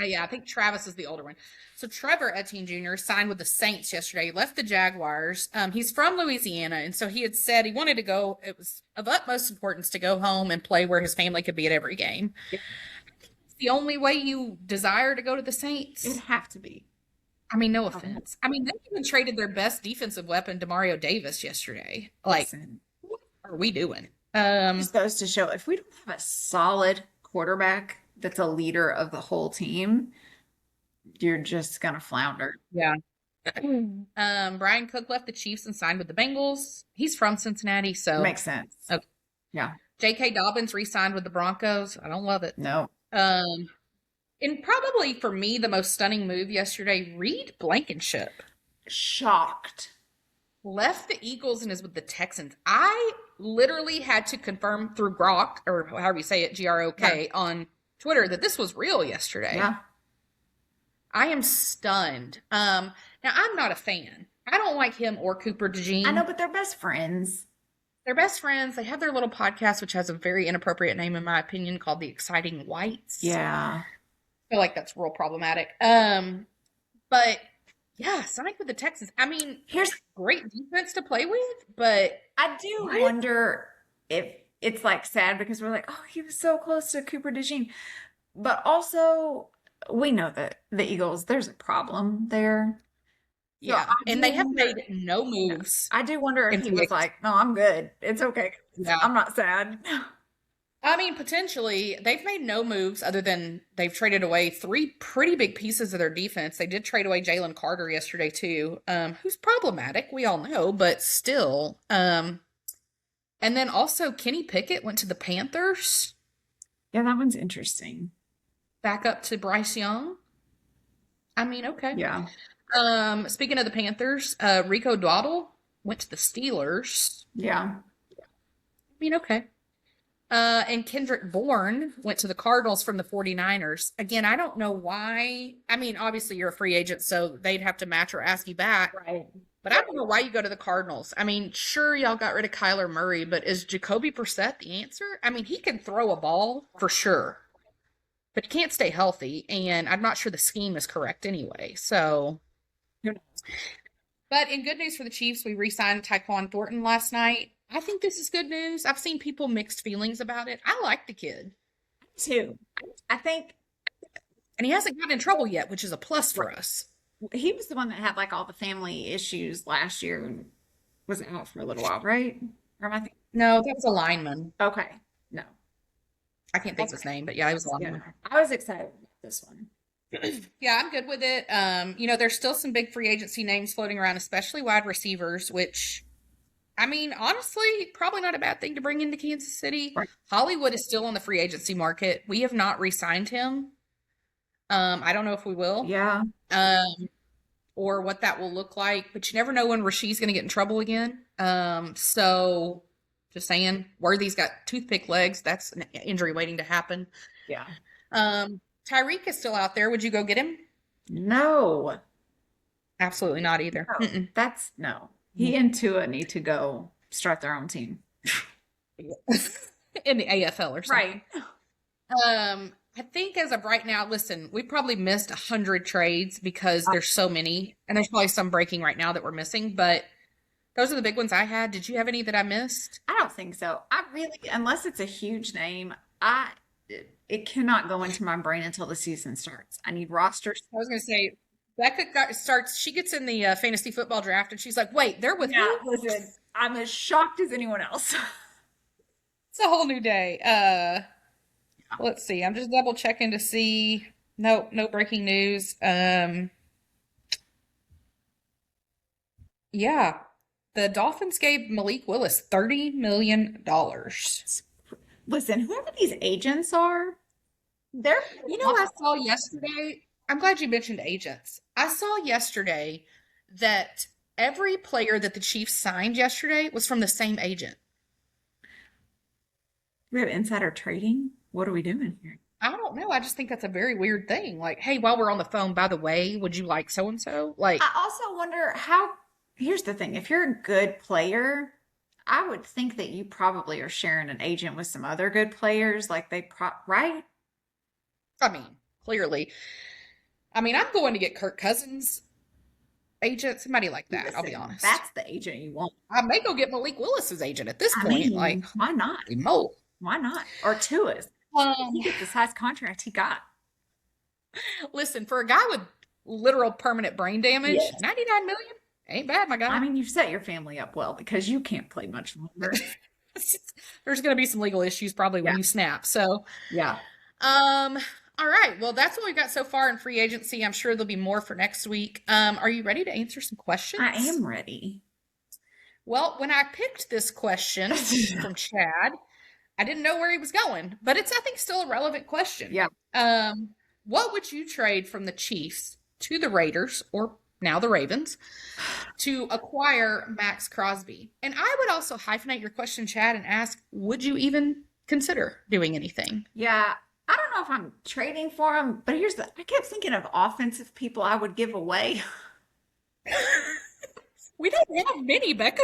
Yeah, I think Travis is the older one. So Trevor Etienne Jr. signed with the Saints yesterday. He left the Jaguars. He's from Louisiana, and so he had said he wanted to go. It was of utmost importance to go home and play where his family could be at every game. Yeah. It's the only way you desire to go to the Saints. It'd have to be. I mean, no offense. I mean, they even traded their best defensive weapon, Demario Davis, yesterday. Like, what are we doing? Just goes to show if we don't have a solid quarterback that's a leader of the whole team, you're just gonna flounder. Yeah. Brian Cook left the Chiefs and signed with the Bengals. He's from Cincinnati, so makes sense. Okay. Yeah. J.K. Dobbins re-signed with the Broncos. I don't love it. No. And probably for me, the most stunning move yesterday, Reed Blankenship. Shocked. Left the Eagles and is with the Texans. I literally had to confirm through Grok, or however you say it, Grok, on Twitter that this was real yesterday. Yeah. I am stunned. Now, I'm not a fan. I don't like him or Cooper DeJean. I know, but they're best friends. They're best friends. They have their little podcast, which has a very inappropriate name, in my opinion, called The Exciting Whites. Yeah. I feel like that's real problematic. But yeah, Sonic with the Texans. I mean, here's great defense to play with, but I do wonder if it's like sad because we're like, oh, he was so close to Cooper DeJean. But also, we know that the Eagles, there's a problem there. Yeah, and they have made no moves. I do wonder if he was like, no, I'm good. It's okay. Yeah. I'm not sad. I mean, potentially, they've made no moves other than they've traded away 3 pretty big pieces of their defense. They did trade away Jalen Carter yesterday, too, who's problematic, we all know, but still. And then also Kenny Pickett went to the Panthers. Yeah, that one's interesting. Back up to Bryce Young. I mean, okay. Yeah. Speaking of the Panthers, Rico Dowdle went to the Steelers. Yeah. I mean, okay. And Kendrick Bourne went to the Cardinals from the 49ers. Again, I don't know why. I mean, obviously you're a free agent, so they'd have to match or ask you back. Right. But I don't know why you go to the Cardinals. I mean, sure, y'all got rid of Kyler Murray, but is Jacoby Brissett the answer? I mean, he can throw a ball for sure, but he can't stay healthy, and I'm not sure the scheme is correct anyway. So, but in good news for the Chiefs, we re-signed Tyquan Thornton last night. I think this is good news. I've seen people mixed feelings about it. I like the kid. Too. I think. And he hasn't gotten in trouble yet, which is a plus for us. He was the one that had like all the family issues last year and was out for a little while, right? Or am I thinking? No, that was a lineman. Okay. No. I can't think of his name, but yeah, he was a lineman. Yeah. I was excited about this one. Yeah, I'm good with it. There's still some big free agency names floating around, especially wide receivers, which, I mean, honestly, probably not a bad thing to bring into Kansas City. Right. Hollywood is still on the free agency market. We have not re-signed him. I don't know if we will. Yeah. Or what that will look like, but you never know when Rasheed's going to get in trouble again. So just saying, Worthy's got toothpick legs. That's an injury waiting to happen. Yeah. Tyreek is still out there. Would you go get him? No. Absolutely not either. No. That's no. He and Tua need to go start their own team. In the AFL or something. Right. I think as of right now, listen, we probably missed 100 trades because there's so many, and there's probably some breaking right now that we're missing, but those are the big ones I had. Did you have any that I missed? I don't think so. I really, unless it's a huge name, it cannot go into my brain until the season starts. I need rosters. I was going to say, Becca she gets in the fantasy football draft, and she's like, wait, they're with who? Listen, I'm as shocked as anyone else. It's a whole new day. Let's see. I'm just double checking to see. No, no breaking news. Yeah. The Dolphins gave Malik Willis $30 million. Listen, whoever these agents are, they're You know, I saw yesterday, I'm glad you mentioned agents. I saw yesterday that every player that the Chiefs signed yesterday was from the same agent. we have insider trading. What are we doing here? I don't know. I just think that's a very weird thing. Like, hey, while we're on the phone, by the way, would you like so and so? Like, I also wonder how. Here's the thing: if you're a good player, I would think that you probably are sharing an agent with some other good players. Like right? I mean, clearly. I mean, I'm going to get Kirk Cousins agent, somebody like that. Listen, I'll be honest. That's the agent you want. I may go get Malik Willis's agent at this I point. mean, Like, why not? Mo. Why not? Or Tua's. He gets the size contract he got. Listen, for a guy with literal permanent brain damage, Yes. 99 million ain't bad, my guy. I mean, you've set your family up well because you can't play much longer. There's going to be some legal issues probably when Yeah. you snap. So, Yeah. all right. Well, that's what we've got so far in free agency. I'm sure there'll be more for next week. Are you ready to answer some questions? I am ready. Well, when I picked this question from Chad, I didn't know where he was going, but it's, I think, still a relevant question. Yeah. What would you trade from the Chiefs to the Raiders, or now the Ravens, to acquire Max Crosby? And I would also hyphenate your question, Chad, and ask, would you even consider doing anything? Yeah. I don't know if I'm trading for him, but I kept thinking of offensive people I would give away. We don't have many, Becca.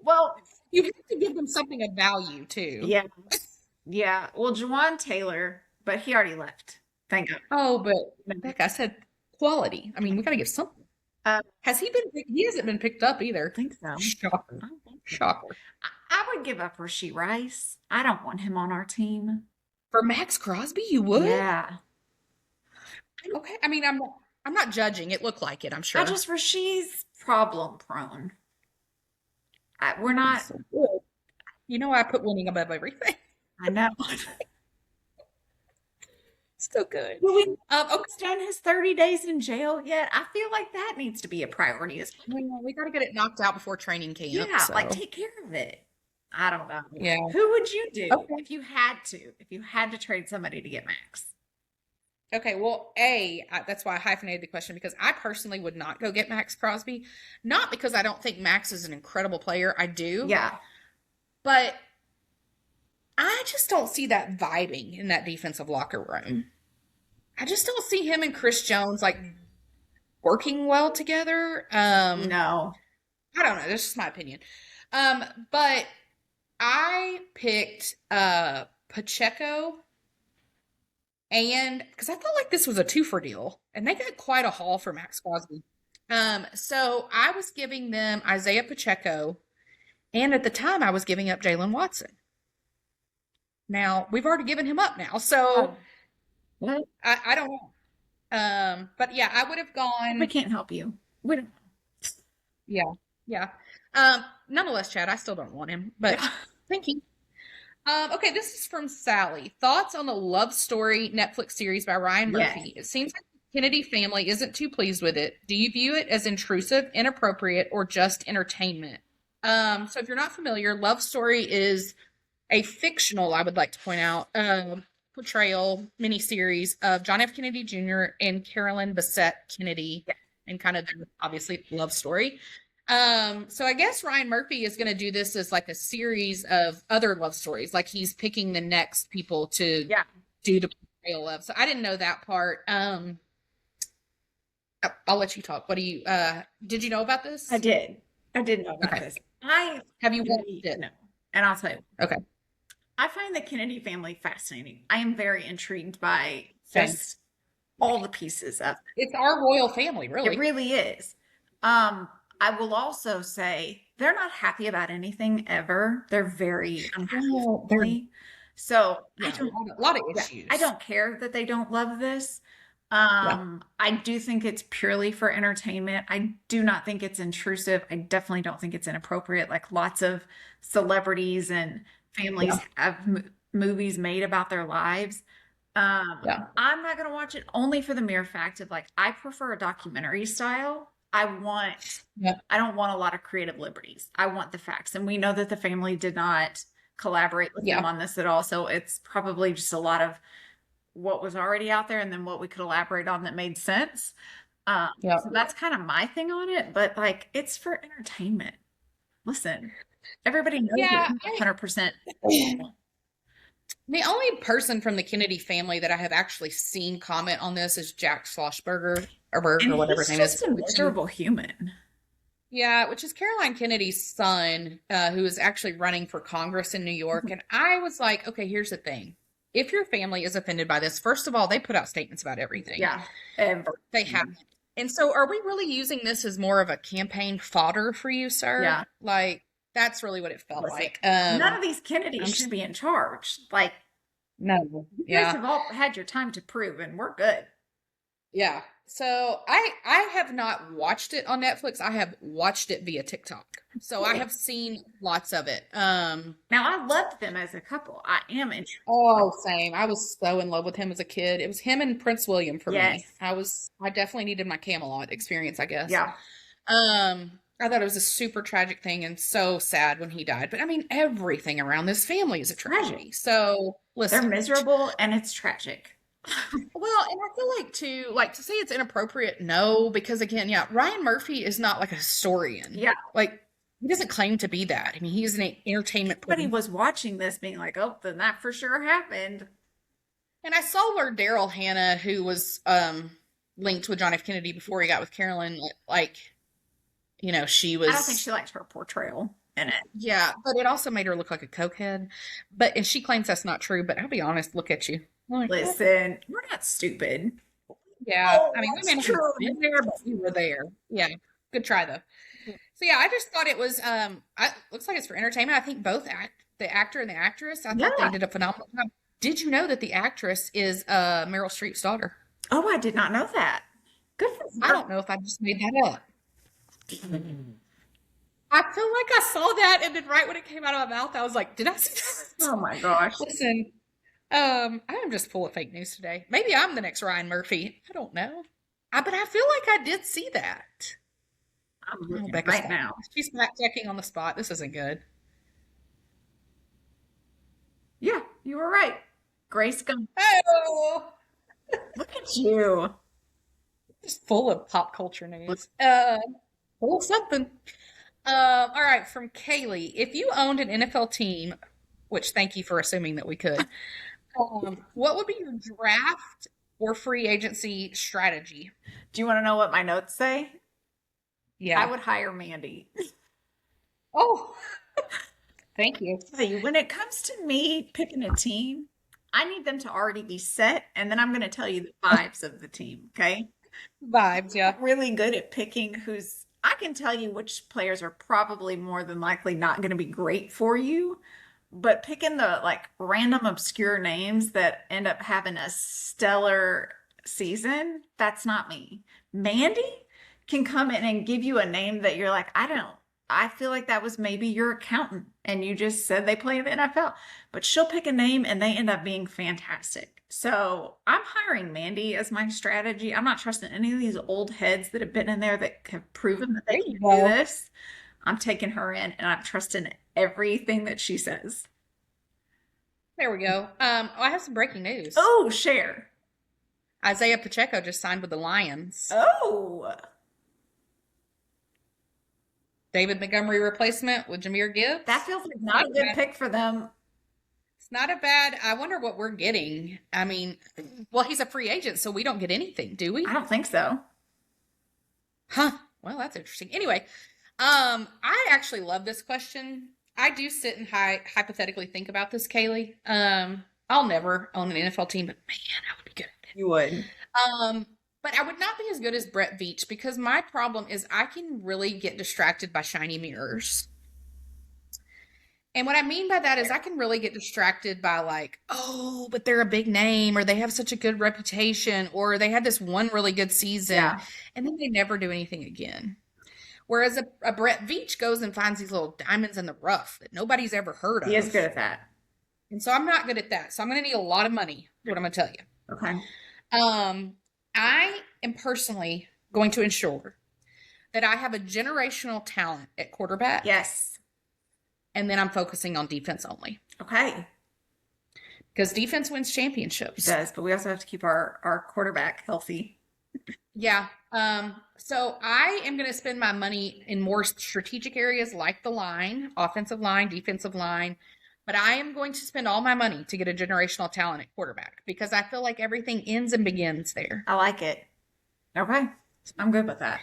Well, You have to give them something of value, too. yeah. Yeah. Well, Juwan Taylor, but he already left. Thank God. Oh, but Becca, I said quality. I mean, we got to give something. Has he been? He hasn't been picked up either. I think so. Shocker. I don't think so. Shocker. I would give up Rashee Rice. I don't want him on our team. For Max Crosby, you would? Yeah. Okay. I mean, I'm not judging. It looked like it, I'm sure. Rashee's problem prone. We're not. So good. You know, I put winning above everything. I know. So good. Okay. Okay. He's done his 30 days in jail yet. I feel like that needs to be a priority as well. We got to get it knocked out before training camp. Yeah, so. like take care of it. I don't know. Yeah. Who would you do Okay. if you had to trade somebody to get Max? Okay, well, that's why I hyphenated the question, because I personally would not go get Max Crosby. Not because I don't think Max is an incredible player. I do. Yeah. But I just don't see that vibing in that defensive locker room. I just don't see him and Chris Jones like working well together. No. I don't know. That's just my opinion. But I picked Pacheco, and because I felt like this was a two-for deal, and they got quite a haul for Max Crosby. So I was giving them Isaiah Pacheco, and at the time I was giving up Jalen Watson. Now we've already given him up now, so I don't know. But yeah, I would have gone. We can't help you. We don't. Yeah. Nonetheless, Chad, I still don't want him, but thank you. Okay, this is from Sally. Thoughts on the Love Story Netflix series by Ryan Murphy? It seems like the Kennedy family isn't too pleased with it. Do you view it as intrusive, inappropriate, or just entertainment? So if you're not familiar, Love Story is a fictional, I would like to point out, portrayal miniseries of John F. Kennedy Jr. and Carolyn Bessette Kennedy, and kind of obviously love story. So I guess Ryan Murphy is going to do this as like a series of other love stories. Like he's picking the next people to do the portrayal of. So I didn't know that part. I'll let you talk. What do you, did you know about this? I did know about this. Have you watched it? No. And I'll tell you. Okay. I find the Kennedy family fascinating. I am very intrigued by just all the pieces of it. It's our royal family, really. It really is. I will also say they're not happy about anything ever. They're very unhappy. So a lot of issues. I don't care that they don't love this. I do think it's purely for entertainment. I do not think it's intrusive. I definitely don't think it's inappropriate. Like lots of celebrities and families Yeah. have movies made about their lives. Yeah. I'm not gonna watch it only for the mere fact of like I prefer a documentary style. Yeah. I don't want a lot of creative liberties. I want the facts. And we know that the family did not collaborate with them Yeah. on this at all. So it's probably just a lot of what was already out there and then what we could elaborate on that made sense. Yeah. So that's kind of my thing on it, but like it's for entertainment. Listen, everybody knows it's Yeah. 100%. The only person from the Kennedy family that I have actually seen comment on this is Jack Schlossberger or Berg And or whatever his he's name is. just a miserable human. Yeah, which is Caroline Kennedy's son, who is actually running for Congress in New York. And I was like, okay, here's the thing. If your family is offended by this, first of all, they put out statements about everything. Yeah. They haven't. And so are we really using this as more of a campaign fodder for you, sir? Yeah. Like, that's really what it felt Listen, like. none of these Kennedys should be in charge. Like, No. you Yeah. guys have all had your time to prove, and we're good. Yeah. So I have not watched it on Netflix. I have watched it via TikTok. So I have seen lots of it. Now, I loved them as a couple. I am interested. Oh, same. I was so in love with him as a kid. It was him and Prince William for me. Yes. I definitely needed my Camelot experience, I guess. Yeah. I thought it was a super tragic thing and so sad when he died. But I mean, everything around this family is a tragedy. So They're listen, miserable, and it's tragic. well, and I feel like to say it's inappropriate, no, because again, yeah, Ryan Murphy is not like a historian. Yeah. Like he doesn't claim to be that. I mean, he's an entertainment But he person. was watching this being like, oh, then that for sure happened. And I saw where Daryl Hannah, who was linked with John F. Kennedy before he got with Carolyn, like, you know, she was. I don't think she liked her portrayal in it. Yeah, but it also made her look like a cokehead. And she claims that's not true. But I'll be honest, look at you. Like, Listen, we're not stupid. yeah, Oh, I mean, that's we may not true. have been there, but we were there. Yeah, good try though. So yeah, I just thought it was. Looks like it's for entertainment. I think both the actor and the actress. I thought Yeah. they did a phenomenal job. Did you know that the actress is Meryl Streep's daughter? Oh, I did not know that. Good for I her. don't know if I just made that up. I feel like I saw that, and then right when it came out of my mouth, I was like, "Did I see that?" Oh my gosh. Listen, I am just full of fake news today. Maybe I'm the next Ryan Murphy. I don't know. But I feel like I did see that. I'm Oh, looking Becca's right fact- now. She's fact checking on the spot. This isn't good. Yeah, you were right. Grace Gum. Oh, Look at you. just full of pop culture news. Full of something. All right, from Kaylee. If you owned an NFL team, which thank you for assuming that we could, what would be your draft or free agency strategy? Do you want to know what my notes say? Yeah. I would hire Mandy. Oh, thank you. See, when it comes to me picking a team, I need them to already be set, and then I'm going to tell you the vibes of the team, okay? Vibes, yeah. Really good at picking who's. I can tell you which players are probably more than likely not going to be great for you, but picking the like random obscure names that end up having a stellar season, that's not me. Mandy can come in and give you a name that you're like, I feel like that was maybe your accountant and you just said they play in the NFL, but she'll pick a name and they end up being fantastic. So I'm hiring Mandy as my strategy. I'm not trusting any of these old heads that have been in there that have proven that they There can you do go. this. I'm taking her in and I'm trusting everything that she says. There we go. I have some breaking news. Oh, share. Isaiah Pacheco just signed with the Lions. Oh, David Montgomery replacement with Jahmyr Gibbs. that feels like not a good pick for them. It's not a bad. I wonder what we're getting. I mean, well, he's a free agent, so we don't get anything, do we? I don't think so. Huh. Well, that's interesting. Anyway, I actually love this question. I do sit and hypothetically think about this, Kaylee. I'll never own an NFL team, but man, I would be good at it. You would. But I would not be as good as Brett Veach because my problem is I can really get distracted by shiny mirrors. And what I mean by that is I can really get distracted by like, oh, but they're a big name or they have such a good reputation or they had this one really good season Yeah. and then they never do anything again. Whereas a Brett Veach goes and finds these little diamonds in the rough that nobody's ever heard He is of. good at that. And so I'm not good at that. So I'm going to need a lot of money, is what I'm going to tell you. Okay. I am personally going to ensure that I have a generational talent at quarterback. Yes. And then I'm focusing on defense only. Okay. Because defense wins championships. It does, but we also have to keep our quarterback healthy. Yeah. So I am going to spend my money in more strategic areas like the line, offensive line, defensive line. But I am going to spend all my money to get a generational talent at quarterback because I feel like everything ends and begins there. I like it. Okay. I'm good with that.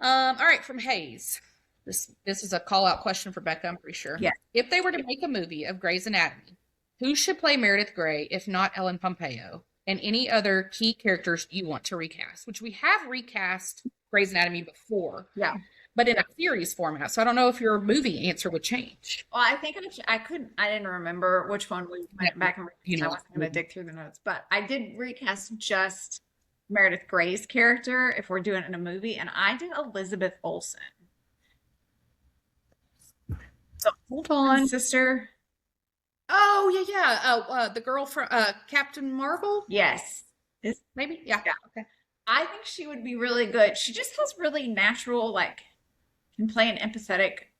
All right, from Hayes. This is a call-out question for Becca, I'm pretty sure. Yeah. If they were to make a movie of Grey's Anatomy, who should play Meredith Grey if not Ellen Pompeo? And any other key characters you want to recast? Which we have recast Grey's Anatomy before. Yeah. But in a series format. So I don't know if your movie answer would change. Well, I think I didn't remember which one we went back and recast. I wasn't going to dig through the notes, but I did recast just Meredith Grey's character if we're doing it in a movie, and I did Elizabeth Olsen. So hold on, sister. Oh yeah. The girl from Captain Marvel. Yes. Maybe. Yeah. Okay. I think she would be really good. She just has really natural, like, can play an empathetic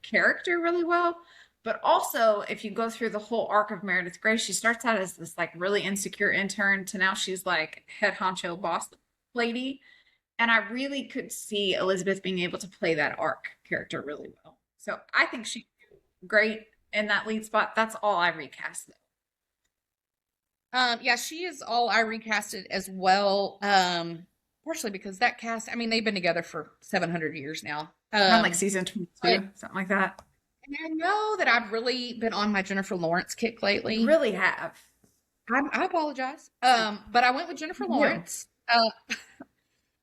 character really well. But also, if you go through the whole arc of Meredith Grey, she starts out as this like really insecure intern to now she's like head honcho boss lady. And I really could see Elizabeth being able to play that arc character really well. So I think she's great in that lead spot. That's all I recast though. Yeah, she is all I recasted as well. Partially because that cast, I mean, they've been together for 700 years now. Around like season 22, something like that. And I know that I've really been on my Jennifer Lawrence kick lately. You really have. I apologize. But I went with Jennifer Lawrence.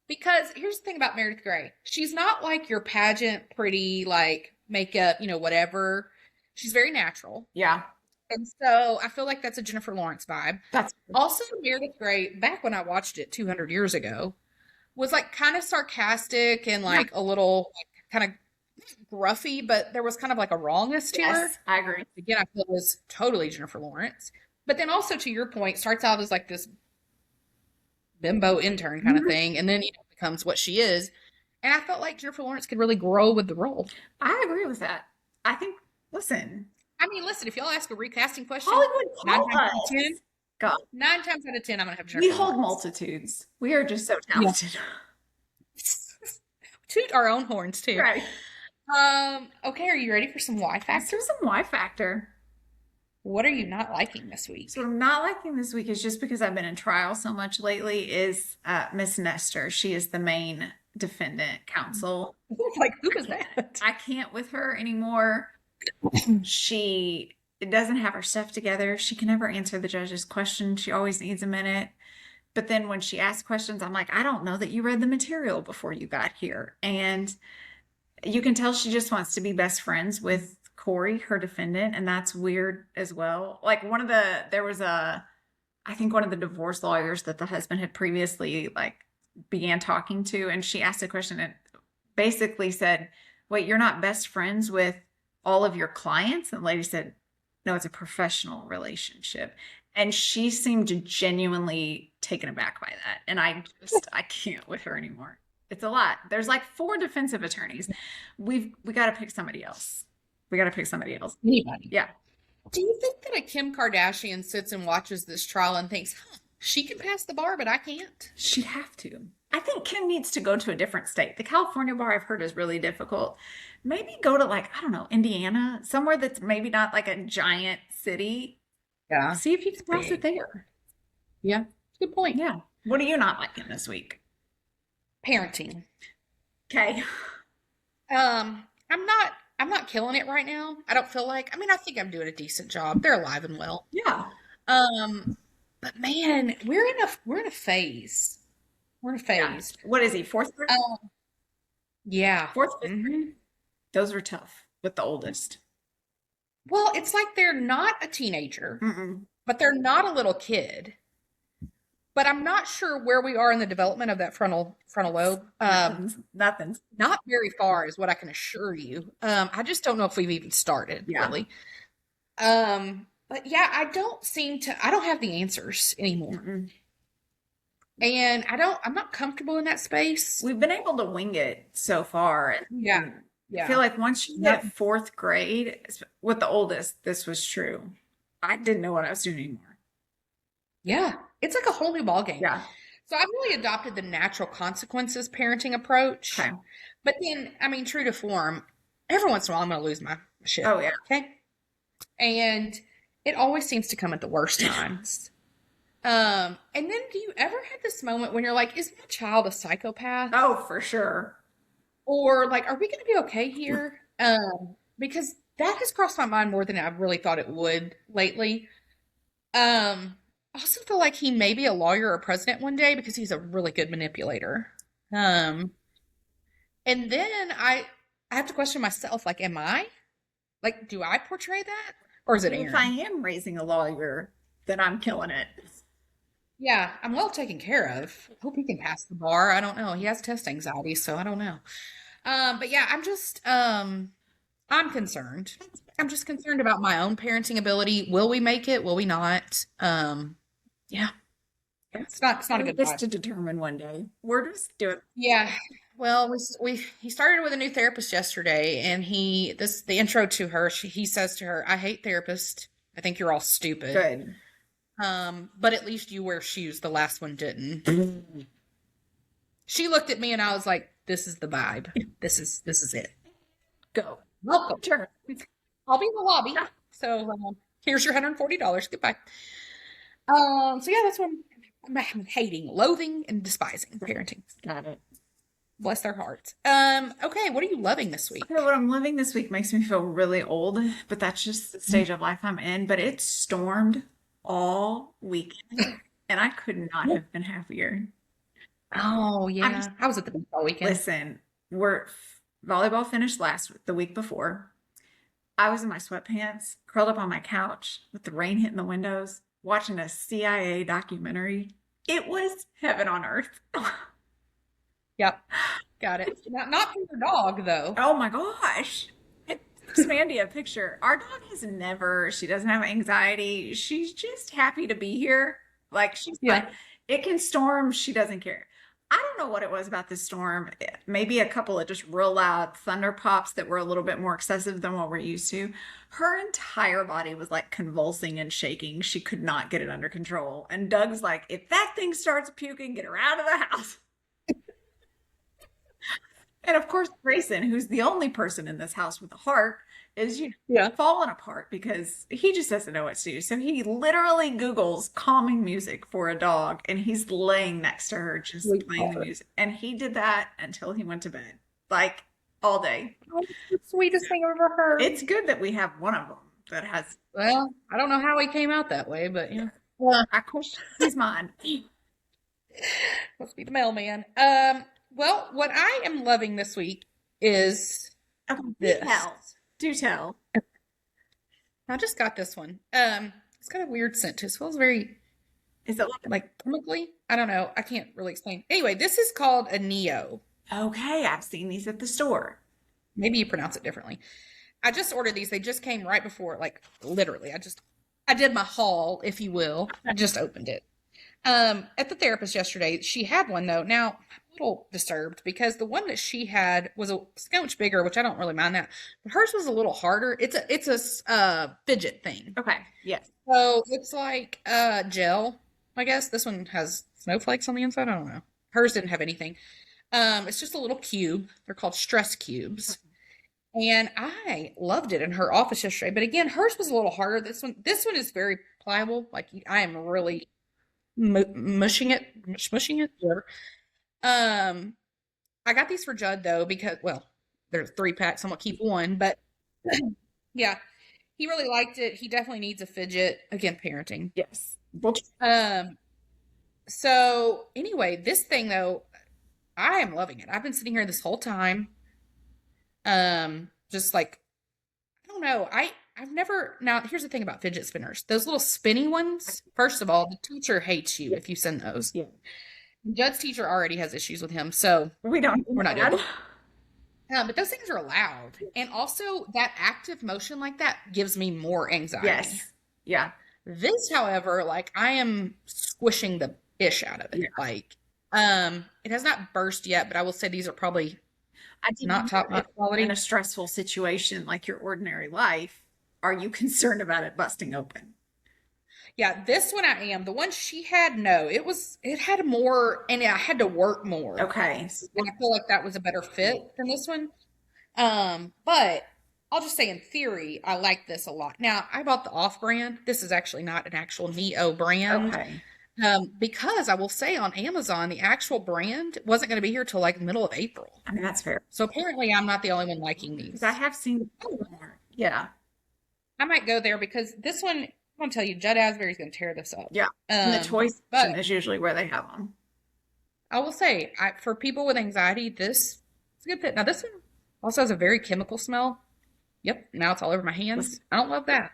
Because here's the thing about Meredith Grey. She's not like your pageant, pretty, like makeup, whatever. She's very natural. Yeah. And so I feel like that's a Jennifer Lawrence vibe. That's also Meredith Grey, back when I watched it 200 years ago, was like kind of sarcastic and like a little like, kind of gruffy, but there was kind of like a rawness to her. I agree. Again, I feel it was totally Jennifer Lawrence. But then also to your point, starts out as like this bimbo intern kind of thing, and then becomes what she is. And I felt like Jennifer Lawrence could really grow with the role. I agree with that. I think, listen, if y'all ask a recasting question, Hollywood, 9 times out of 10, I'm going to have Jennifer We hold Lawrence. Multitudes. We are just so talented. Toot our own horns, too. Right. Okay, are you ready for some WhyFactor? Let's do some WhyFactor. What are you not liking this week? So what I'm not liking this week is just because I've been in trial so much lately is Miss Nestor. She is the main defendant counsel. Like, who is that? I can't with her anymore. She doesn't have her stuff together. She can never answer the judge's question. She always needs a minute. But then when she asks questions, I'm like, I don't know that you read the material before you got here. And you can tell she just wants to be best friends with Corey, her defendant. And that's weird as well. Like there was I think one of the divorce lawyers that the husband had previously like began talking to. And she asked a question and basically said, wait, you're not best friends with all of your clients? And the lady said, no, it's a professional relationship. And she seemed genuinely taken aback by that. And I can't with her anymore. It's a lot. There's like 4 defensive attorneys. We got to pick somebody else. Anybody. Yeah. Do you think that a Kim Kardashian sits and watches this trial and thinks, she can pass the bar, but I can't? She'd have to. I think Kim needs to go to a different state. The California bar I've heard is really difficult. Maybe go to like, I don't know, Indiana, somewhere that's maybe not like a giant city. Yeah. See if you can pass it there. Yeah. Good point. Yeah. What are you not liking this week? Parenting. Okay. I'm not killing it right now. I don't feel like, I think I'm doing a decent job. They're alive and well. Yeah. But man, we're in a phase. We're in a phase. Yeah. What is he? 4th grade? Yeah. 4th, 5th grade? Those were tough with the oldest. Well, it's like they're not a teenager, but they're not a little kid. but I'm not sure where we are in the development of that frontal lobe. Nothing's. Not very far is what I can assure you. I just don't know if we've even started, Yeah. really. But yeah, I don't have the answers anymore. Mm-mm. And I'm not comfortable in that space. We've been able to wing it so far. Yeah. I feel like once you Yep. hit fourth grade, with the oldest, this was true. I didn't know what I was doing anymore. Yeah. It's like a whole new ballgame. Yeah. So I've really adopted the natural consequences parenting approach. Okay. But then, I mean, true to form, every once in a while I'm going to lose my shit. Oh, yeah. Okay. And it always seems to come at the worst times. And then do you ever have this moment when you're like, is my child a psychopath? Oh, for sure. Or like, are we going to be okay here? Because that has crossed my mind more than I really thought it would lately. I also feel like he may be a lawyer or president one day because he's a really good manipulator. And then I have to question myself, like, am I? Like, do I portray that? Or is it Aaron? If I am raising a lawyer, then I'm killing it. Yeah, I'm well taken care of. Hope he can pass the bar. I don't know. He has test anxiety, so I don't know. But yeah, I'm concerned. I'm just concerned about my own parenting ability. Will we make it? Will we not? Yeah. It's not a good Just vibe. to determine one day. We're just doing. Yeah. Well, he started with a new therapist yesterday, and the intro to her, he says to her, "I hate therapists. I think you're all stupid. Good. But at least you wear shoes. The last one didn't." She looked at me, and I was like, "This is the vibe. This is it. Go. Welcome. Sure. I'll be in the lobby. So here's your $140. Goodbye." So yeah, that's what I'm hating, loathing, and despising parenting. Got it. Bless their hearts. Okay, what are you loving this week? Okay, what I'm living this week makes me feel really old, but that's just the stage of life I'm in. But it stormed all weekend, and I could not have been happier. Oh yeah, I was at the beach all weekend. Listen, volleyball finished the week before. I was in my sweatpants, curled up on my couch with the rain hitting the windows, watching a CIA documentary. It was heaven on earth. Yep, got it. Not for your dog though. Oh my gosh. Sent Mandy a picture. Our dog she doesn't have anxiety. She's just happy to be here. Like she's like, it can storm. She doesn't care. I don't know what it was about this storm. Maybe a couple of just real loud thunder pops that were a little bit more excessive than what we're used to. Her entire body was like convulsing and shaking. She could not get it under control. And Doug's like, if that thing starts puking, get her out of the house. And of course, Grayson, who's the only person in this house with a heart, is falling apart because he just doesn't know what to do. So he literally Googles calming music for a dog, and he's laying next to her just playing the music. And he did that until he went to bed, like all day. Oh, the sweetest thing I've ever heard. It's good that we have one of them that has. Well, I don't know how he came out that way, but yeah. I question his mind. Must be the mailman. Well, what I am loving this week is this. Do tell. I just got this one. It's got a weird scent to it. It smells very. Is it like chemically? I don't know. I can't really explain. Anyway, this is called a Neo. Okay, I've seen these at the store. Maybe you pronounce it differently. I just ordered these. They just came right before, like literally. I did my haul, if you will. I just opened it. At the therapist yesterday, she had one though. Now, I'm a little disturbed because the one that she had was a scotch bigger, which I don't really mind that, but hers was a little harder. It's a fidget thing. Okay. Yes. So it's like gel. I guess this one has snowflakes on the inside. I don't know. Hers didn't have anything. It's just a little cube. They're called stress cubes. And I loved it in her office yesterday. But again, hers was a little harder. This one is very pliable. Like I am really mushing it, whatever. I got these for Judd though because, well, there's 3 packs. I'm gonna keep one, but yeah, he really liked it. He definitely needs a fidget. Again, parenting. Yes. So anyway, this thing though, I am loving it. I've been sitting here this whole time. Just like, I don't know. I I've never, now here's the thing about fidget spinners. Those little spinny ones, first of all, the teacher hates you if you send those. Yeah. Judd's teacher already has issues with him, so We don't do we're not doing that. it. But those things are loud. And also that active motion like that gives me more anxiety. Yes. Yeah. This, however, like I am squishing the ish out of it. Yeah. Like, it has not burst yet, but I will say these are probably I didn't not know top-notch if quality. in a stressful situation like your ordinary life, are you concerned about it busting open? Yeah, this one I am. The one she had, no. It had more, and I had to work more. Okay. And I feel like that was a better fit than this one. But I'll just say in theory, I like this a lot. Now, I bought the off-brand. This is actually not an actual Neo brand. Okay. Because I will say on Amazon, the actual brand wasn't going to be here till like middle of April. I mean, that's fair. So apparently I'm not the only one liking these. Because I have seen more. Yeah. I might go there because this one, I'm going to tell you, Judd Asbury's going to tear this up. Yeah. And the toy but section is usually where they have them. I will say, for people with anxiety, this is a good fit. Now, this one also has a very chemical smell. Yep. Now it's all over my hands. I don't love that.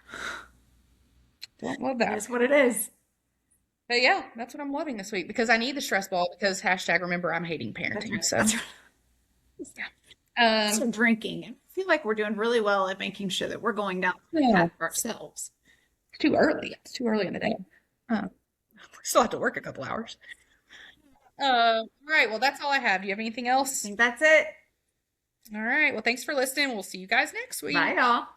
Don't love that. That's what it is. But yeah, that's what I'm loving this week because I need the stress ball because hashtag remember I'm hating parenting. So That's right. yeah. So drinking. I feel like we're doing really well at making sure that we're going down the Yeah. path for ourselves. It's too early. It's too early in the day. We still have to work a couple hours. All right. Well, that's all I have. Do you have anything I else? think that's it. All right. Well, thanks for listening. We'll see you guys next week. Bye, y'all.